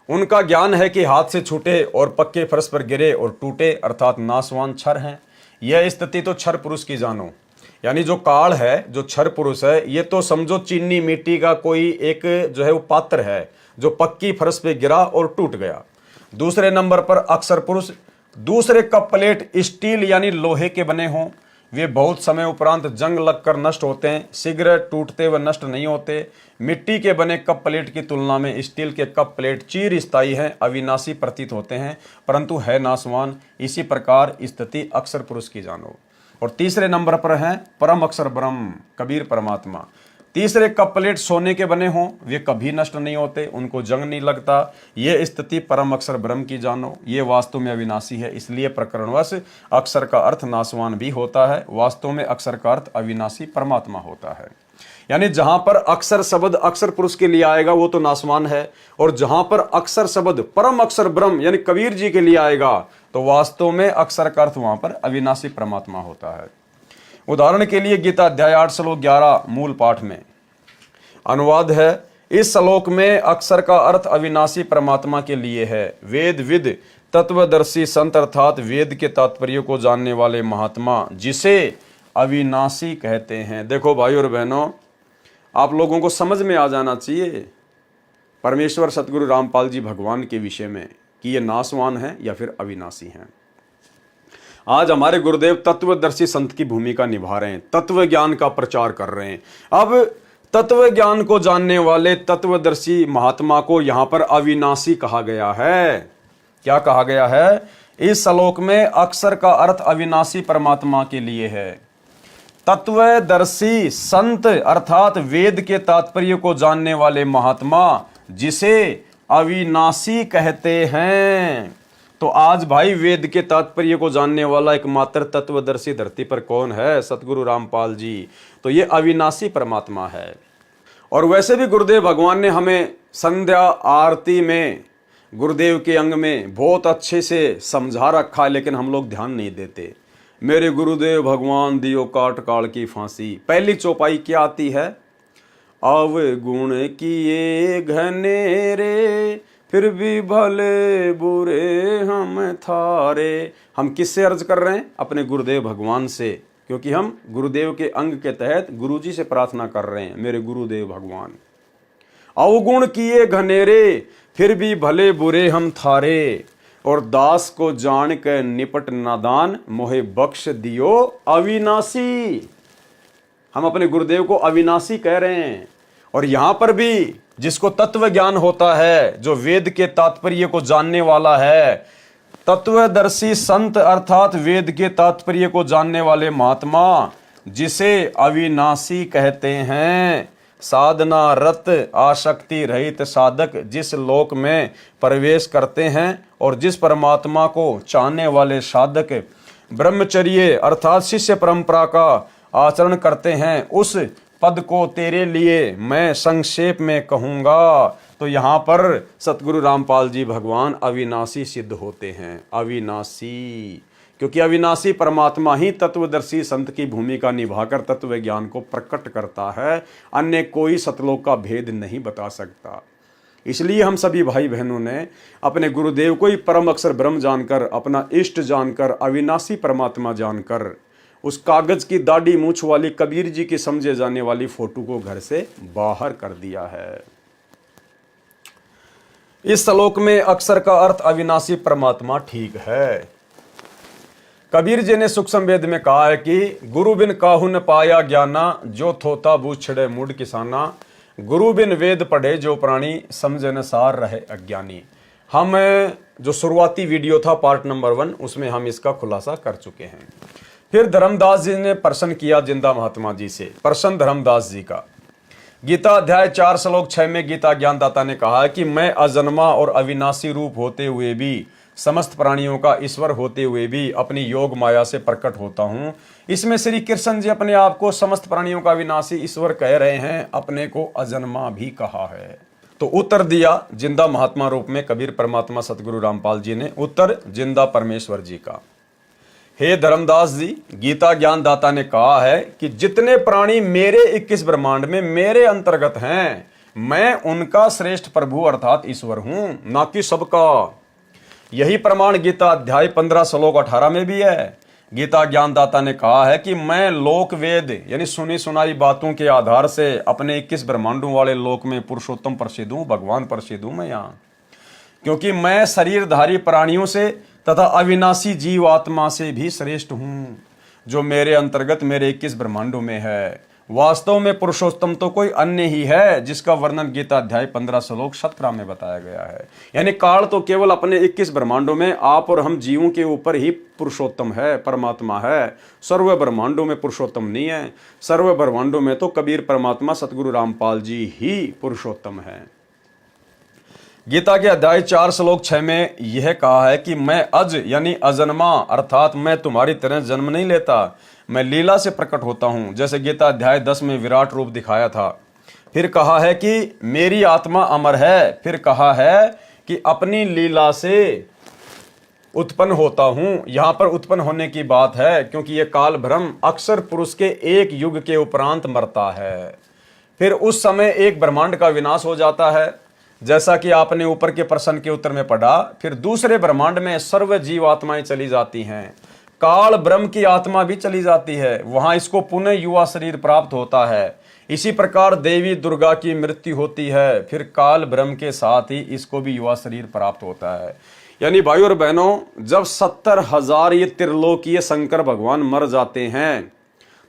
उनका ज्ञान है कि हाथ से छूटे और पक्के फर्श पर गिरे और टूटे, अर्थात नाशवान क्षर हैं। यह स्थिति तो क्षर पुरुष की जानो। यानी जो काल है, जो क्षर पुरुष है, ये तो समझो चीनी मिट्टी का कोई एक जो है वो पात्र है जो पक्की फर्श पे गिरा और टूट गया। दूसरे नंबर पर अक्षर पुरुष, दूसरे कप प्लेट स्टील यानी लोहे के बने हों, वे बहुत समय उपरांत जंग लगकर नष्ट होते हैं, शीघ्र टूटते व नष्ट नहीं होते। मिट्टी के बने कप प्लेट की तुलना में स्टील के कप प्लेट चिरस्थायी हैं, अविनाशी प्रतीत होते हैं, परंतु है नाशवान। इसी प्रकार स्थिति अक्षर पुरुष की जानो। और तीसरे नंबर पर है परम अक्षर ब्रह्म, कबीर परमात्मा। तीसरे कप प्लेट सोने के बने हों, वे कभी नष्ट नहीं होते, उनको जंग नहीं लगता। ये स्थिति परम अक्षर ब्रह्म की जानो। ये वास्तव में अविनाशी है, इसलिए प्रकरणवश अक्षर का अर्थ नाशवान भी होता है, वास्तव में अक्षर का अर्थ अविनाशी परमात्मा होता है। यानी जहां पर अक्षर शब्द अक्षर पुरुष के लिए आएगा वो तो नाशवान है, और जहां पर अक्षर शब्द परम अक्षर ब्रह्म यानी कबीर जी के लिए आएगा तो वास्तव में अक्षर का अर्थ वहां पर अविनाशी परमात्मा होता है। उदाहरण के लिए गीता अध्याय 8 श्लोक 11 मूल पाठ में अनुवाद है। इस श्लोक में अक्षर का अर्थ अविनाशी परमात्मा के लिए है। वेद विद तत्वदर्शी संत अर्थात वेद के तात्पर्य को जानने वाले महात्मा जिसे अविनाशी कहते हैं। देखो भाई और बहनों, आप लोगों को समझ में आ जाना चाहिए परमेश्वर सतगुरु रामपाल जी भगवान के विषय में कि ये नाशवान है या फिर अविनाशी हैं। आज हमारे गुरुदेव तत्वदर्शी संत की भूमिका निभा रहे हैं, तत्व ज्ञान का प्रचार कर रहे हैं। अब तत्व ज्ञान को जानने वाले तत्वदर्शी महात्मा को यहां पर अविनाशी कहा गया है। क्या कहा गया है? इस श्लोक में अक्षर का अर्थ अविनाशी परमात्मा के लिए है। तत्वदर्शी संत अर्थात वेद के तात्पर्य को जानने वाले महात्मा जिसे अविनाशी कहते हैं। तो आज भाई वेद के तात्पर्य को जानने वाला एकमात्र तत्वदर्शी धरती पर कौन है? सतगुरु रामपाल जी। तो ये अविनाशी परमात्मा है। और वैसे भी गुरुदेव भगवान ने हमें संध्या आरती में गुरुदेव के अंग में बहुत अच्छे से समझा रखा, लेकिन हम लोग ध्यान नहीं देते। मेरे गुरुदेव भगवान दियो काट काल की फांसी। पहली चौपाई क्या आती है? अवगुण किए घनेरे फिर भी भले बुरे हम थारे। हम किससे अर्ज कर रहे हैं? अपने गुरुदेव भगवान से, क्योंकि हम गुरुदेव के अंग के तहत गुरुजी से प्रार्थना कर रहे हैं। मेरे गुरुदेव भगवान, अवगुण किए घनेरे फिर भी भले बुरे हम थारे, और दास को जान के निपट नादान मोहे बख्श दियो अविनाशी। हम अपने गुरुदेव को अविनाशी कह रहे हैं। और यहां पर भी जिसको तत्व ज्ञान होता है, जो वेद के तात्पर्य को जानने वाला है, तत्वदर्शी संत अर्थात वेद के तात्पर्य को जानने वाले महात्मा जिसे अविनाशी कहते हैं। साधना रत आसक्ति रहित साधक जिस लोक में प्रवेश करते हैं और जिस परमात्मा को चाहने वाले साधक ब्रह्मचर्य अर्थात शिष्य परंपरा का आचरण करते हैं, उस पद को तेरे लिए मैं संक्षेप में कहूंगा। तो यहाँ पर सतगुरु रामपाल जी भगवान अविनाशी सिद्ध होते हैं। अविनाशी, क्योंकि अविनाशी परमात्मा ही तत्वदर्शी संत की भूमिका निभाकर तत्व ज्ञान को प्रकट करता है। अन्य कोई सतलोक का भेद नहीं बता सकता। इसलिए हम सभी भाई बहनों ने अपने गुरुदेव को ही परम अक्षर ब्रह्म जानकर, अपना इष्ट जानकर, अविनाशी परमात्मा जानकर, उस कागज की दाढ़ी मूछ वाली कबीर जी की समझे जाने वाली फोटो को घर से बाहर कर दिया है। इस श्लोक में अक्षर का अर्थ अविनाशी परमात्मा ठीक है। कबीर जी ने सूक्ष्म वेद में कहा है कि गुरु बिन काहू न पाया ज्ञाना, जो थोता बूझ छिड़े मूड किसाना। गुरु बिन वेद पढ़े जो प्राणी, समझे न सार रहे अज्ञानी। हम जो शुरुआती वीडियो था पार्ट नंबर 1, उसमें हम इसका खुलासा कर चुके हैं। फिर धर्मदास जी ने प्रश्न किया जिंदा महात्मा जी से। प्रश्न धर्मदास जी का, गीता अध्याय 4 श्लोक 6 में गीता ज्ञानदाता ने कहा कि मैं अजन्मा और अविनाशी रूप होते हुए भी, समस्त प्राणियों का ईश्वर होते हुए भी अपनी योग माया से प्रकट होता हूं। इसमें श्री कृष्ण जी अपने आप को समस्त प्राणियों का अविनाशी ईश्वर कह रहे हैं, अपने को अजन्मा भी कहा है। तो उत्तर दिया जिंदा महात्मा रूप में कबीर परमात्मा सतगुरु रामपाल जी ने, उत्तर जिंदा परमेश्वर जी का। हे धर्मदास जी, गीता ज्ञानदाता ने कहा है कि जितने प्राणी मेरे 21 ब्रह्मांड में मेरे अंतर्गत हैं, मैं उनका श्रेष्ठ प्रभु अर्थात ईश्वर हूं, ना कि सबका। यही प्रमाण गीता अध्याय 15 श्लोक 18 में भी है। गीता ज्ञानदाता ने कहा है कि मैं लोक वेद यानी सुनी सुनाई बातों के आधार से अपने 21 ब्रह्मांडों वाले लोक में पुरुषोत्तम प्रसिद्ध हूं, भगवान प्रसिद्ध हूं मैं यहाँ, क्योंकि मैं शरीरधारी प्राणियों से तथा अविनाशी जीव आत्मा से भी श्रेष्ठ हूं, जो मेरे अंतर्गत मेरे 21 ब्रह्मांडों में है। वास्तव में पुरुषोत्तम तो कोई अन्य ही है, जिसका वर्णन गीता अध्याय 15 श्लोक 17 में बताया गया है। यानी काल तो केवल अपने 21 ब्रह्मांडों में आप और हम जीवों के ऊपर ही पुरुषोत्तम है, परमात्मा है। सर्व ब्रह्मांडों में पुरुषोत्तम नहीं है। सर्व ब्रह्मांडों में तो कबीर परमात्मा सतगुरु रामपाल जी ही पुरुषोत्तम है। गीता के अध्याय 4 श्लोक 6 में यह कहा है कि मैं अज यानी अजन्मा, अर्थात मैं तुम्हारी तरह जन्म नहीं लेता, मैं लीला से प्रकट होता हूं, जैसे गीता अध्याय 10 में विराट रूप दिखाया था। फिर कहा है कि मेरी आत्मा अमर है, फिर कहा है कि अपनी लीला से उत्पन्न होता हूं। यहां पर उत्पन्न होने की बात है, क्योंकि यह काल भ्रम अक्सर पुरुष के एक युग के उपरांत मरता है। फिर उस समय एक ब्रह्मांड का विनाश हो जाता है, जैसा कि आपने ऊपर के प्रश्न के उत्तर में पढ़ा। फिर दूसरे ब्रह्मांड में सर्व जीव आत्माएं चली जाती हैं, काल ब्रह्म की आत्मा भी चली जाती है, वहां इसको पुनः युवा शरीर प्राप्त होता है। इसी प्रकार देवी दुर्गा की मृत्यु होती है, फिर काल ब्रह्म के साथ ही इसको भी युवा शरीर प्राप्त होता है। यानी भाइयों और बहनों, जब 70,000 ये त्रिलोकीय शंकर भगवान मर जाते हैं,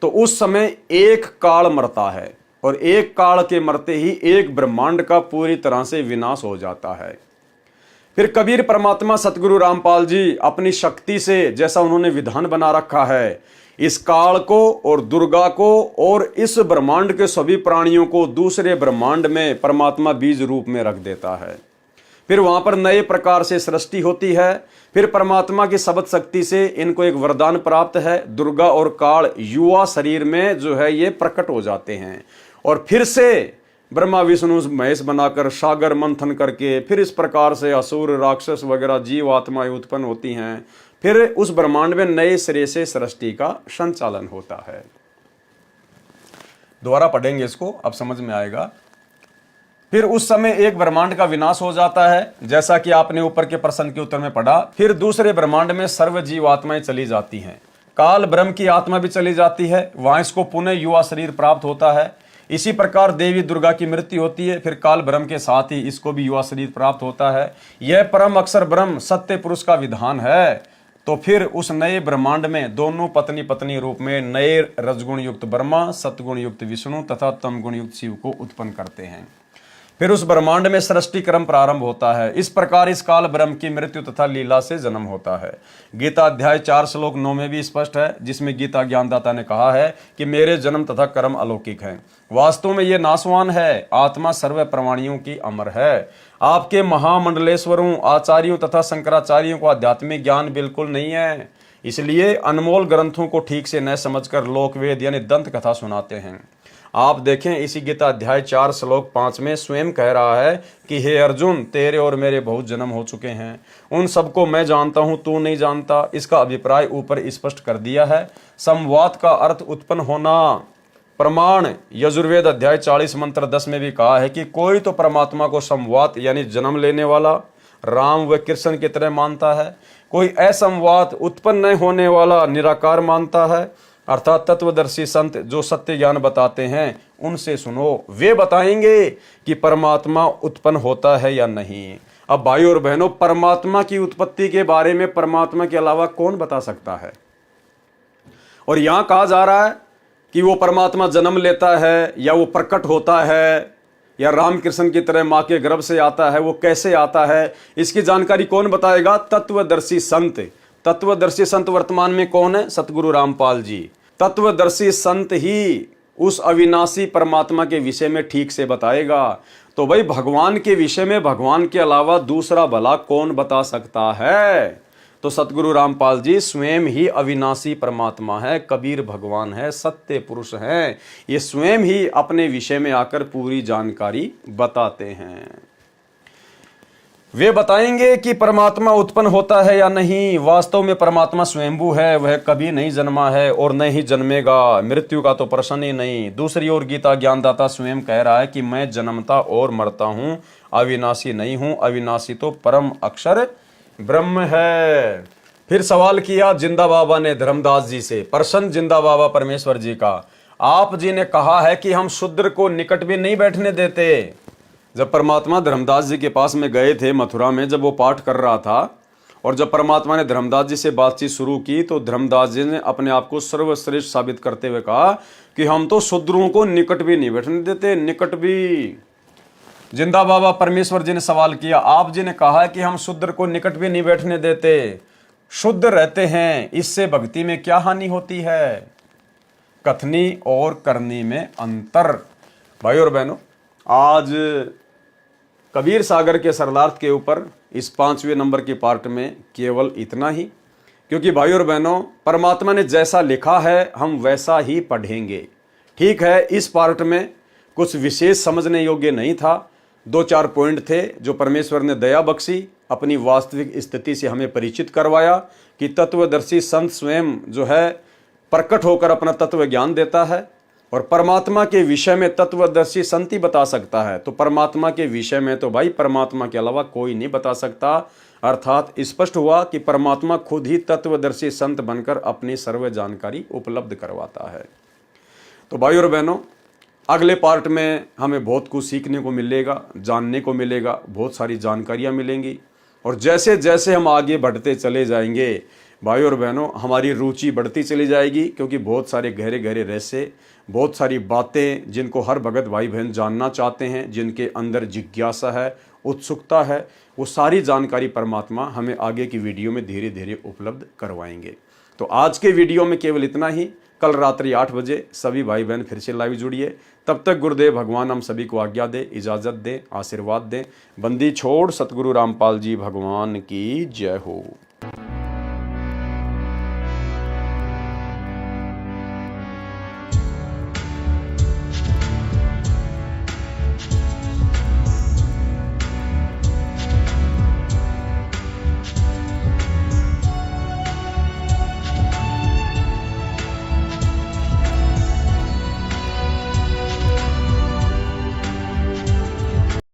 तो उस समय एक काल मरता है, और एक काल के मरते ही एक ब्रह्मांड का पूरी तरह से विनाश हो जाता है। फिर कबीर परमात्मा सतगुरु रामपाल जी अपनी शक्ति से, जैसा उन्होंने विधान बना रखा है, इस काल को और दुर्गा को और इस ब्रह्मांड के सभी प्राणियों को दूसरे ब्रह्मांड में परमात्मा बीज रूप में रख देता है। फिर वहां पर नए प्रकार से सृष्टि होती है। फिर परमात्मा की शब्द शक्ति से इनको एक वरदान प्राप्त है, दुर्गा और काल युवा शरीर में जो है ये प्रकट हो जाते हैं, और फिर से ब्रह्मा विष्णु महेश बनाकर सागर मंथन करके फिर इस प्रकार से असुर राक्षस वगैरह जीव आत्माएं उत्पन्न होती हैं। फिर उस ब्रह्मांड में नए सिरे से सृष्टि का संचालन होता है। दोबारा पढ़ेंगे इसको, अब समझ में आएगा। फिर उस समय एक ब्रह्मांड का विनाश हो जाता है, जैसा कि आपने ऊपर के प्रश्न के उत्तर में पढ़ा। फिर दूसरे ब्रह्मांड में सर्व जीव आत्माएं चली जाती हैं, काल ब्रह्म की आत्मा भी चली जाती है, वहां इसको पुनः युवा शरीर प्राप्त होता है। इसी प्रकार देवी दुर्गा की मृत्यु होती है, फिर काल ब्रह्म के साथ ही इसको भी युवा शरीर प्राप्त होता है। यह परम अक्षर ब्रह्म सत्य पुरुष का विधान है। तो फिर उस नए ब्रह्मांड में दोनों पत्नी पत्नी रूप में नए रजगुण युक्त ब्रह्मा, सतगुण युक्त विष्णु तथा तम गुण युक्त शिव को उत्पन्न करते हैं। फिर उस ब्रह्मांड में सृष्टि क्रम प्रारंभ होता है। इस प्रकार इस काल ब्रह्म की मृत्यु तथा लीला से जन्म होता है। गीता अध्याय 4 श्लोक 9 में भी स्पष्ट है, जिसमें गीता ज्ञानदाता ने कहा है कि मेरे जन्म तथा कर्म अलौकिक हैं। वास्तव में ये नाशवान है, आत्मा सर्व प्राणियों की अमर है। आपके महामंडलेश्वरों, आचार्यों तथा शंकराचार्यों को आध्यात्मिक ज्ञान बिल्कुल नहीं है, इसलिए अनमोल ग्रंथों को ठीक से न समझकर लोकवेद यानी दंत कथा सुनाते हैं। आप देखें, इसी गीता अध्याय 4 श्लोक 5 में स्वयं कह रहा है कि हे अर्जुन, तेरे और मेरे बहुत जन्म हो चुके हैं, उन सबको मैं जानता हूं, तू नहीं जानता। इसका अभिप्राय ऊपर स्पष्ट कर दिया है। संवाद का अर्थ उत्पन्न होना। प्रमाण यजुर्वेद अध्याय 40 मंत्र 10 में भी कहा है कि कोई तो परमात्मा को संवाद यानी जन्म लेने वाला राम व कृष्ण की तरह मानता है, कोई असंवाद उत्पन्न न होने वाला निराकार मानता है। अर्थात तत्वदर्शी संत जो सत्य ज्ञान बताते हैं उनसे सुनो, वे बताएंगे कि परमात्मा उत्पन्न होता है या नहीं। अब भाइयों और बहनों, परमात्मा की उत्पत्ति के बारे में परमात्मा के अलावा कौन बता सकता है? और यहां कहा जा रहा है कि वो परमात्मा जन्म लेता है या वो प्रकट होता है या रामकृष्ण की तरह मां के गर्भ से आता है, वो कैसे आता है, इसकी जानकारी कौन बताएगा? तत्वदर्शी संत। तत्वदर्शी संत वर्तमान में कौन है? सतगुरु रामपाल जी। तत्वदर्शी संत ही उस अविनाशी परमात्मा के विषय में ठीक से बताएगा। तो भाई, भगवान के विषय में भगवान के अलावा दूसरा भला कौन बता सकता है? तो सतगुरु रामपाल जी स्वयं ही अविनाशी परमात्मा है, कबीर भगवान है, सत्य पुरुष हैं। ये स्वयं ही अपने विषय में आकर पूरी जानकारी बताते हैं। वे बताएंगे कि परमात्मा उत्पन्न होता है या नहीं। वास्तव में परमात्मा स्वयंभू है, वह कभी नहीं जन्मा है और न ही जन्मेगा। मृत्यु का तो प्रश्न ही नहीं। दूसरी ओर गीता ज्ञानदाता स्वयं कह रहा है कि मैं जन्मता और मरता हूं, अविनाशी नहीं हूं। अविनाशी तो परम अक्षर ब्रह्म है। फिर सवाल किया जिंदा बाबा ने धर्मदास जी से, प्रसन्न जिंदा बाबा परमेश्वर जी का, आप जी ने कहा है कि हम शूद्र को निकट भी नहीं बैठने देते। जब परमात्मा धर्मदास जी के पास में गए थे मथुरा में, जब वो पाठ कर रहा था, और जब परमात्मा ने धर्मदास जी से बातचीत शुरू की, तो धर्मदास जी ने अपने आप को सर्वश्रेष्ठ साबित करते हुए कहा कि हम तो शूद्रों को निकट भी नहीं बैठने देते, निकट भी। जिंदा बाबा परमेश्वर जी ने सवाल किया, आप जी ने कहा है कि हम शूद्र को निकट भी नहीं बैठने देते, शुद्ध रहते हैं, इससे भक्ति में क्या हानि होती है? कथनी और करनी में अंतर। भाई और बहनों, आज कबीर सागर के सरलार्थ के ऊपर इस 5वें नंबर की पार्ट में केवल इतना ही, क्योंकि भाई और बहनों, परमात्मा ने जैसा लिखा है हम वैसा ही पढ़ेंगे। ठीक है, इस पार्ट में कुछ विशेष समझने योग्य नहीं था, 2-4 पॉइंट थे जो परमेश्वर ने दया बख्शी, अपनी वास्तविक स्थिति से हमें परिचित करवाया कि तत्वदर्शी संत स्वयं जो है प्रकट होकर अपना तत्व ज्ञान देता है, और परमात्मा के विषय में तत्वदर्शी संत ही बता सकता है। तो परमात्मा के विषय में तो भाई परमात्मा के अलावा कोई नहीं बता सकता। अर्थात स्पष्ट हुआ कि परमात्मा खुद ही तत्वदर्शी संत बनकर अपनी सर्व जानकारी उपलब्ध करवाता है। तो भाई और बहनों, अगले पार्ट में हमें बहुत कुछ सीखने को मिलेगा, जानने को मिलेगा, बहुत सारी जानकारियाँ मिलेंगी, और जैसे जैसे हम आगे बढ़ते चले जाएंगे भाई और बहनों, हमारी रुचि बढ़ती चली जाएगी, क्योंकि बहुत सारे गहरे गहरे रहस्य, बहुत सारी बातें जिनको हर भगत भाई बहन जानना चाहते हैं, जिनके अंदर जिज्ञासा है, उत्सुकता है, वो सारी जानकारी परमात्मा हमें आगे की वीडियो में धीरे धीरे उपलब्ध करवाएंगे। तो आज के वीडियो में केवल इतना ही। कल रात्रि 8 बजे सभी भाई बहन फिर से लाइव जुड़िए। तब तक गुरुदेव भगवान हम सभी को आज्ञा दे, इजाज़त दे, आशीर्वाद दें। बंदी छोड़ सतगुरु रामपाल जी भगवान की जय हो।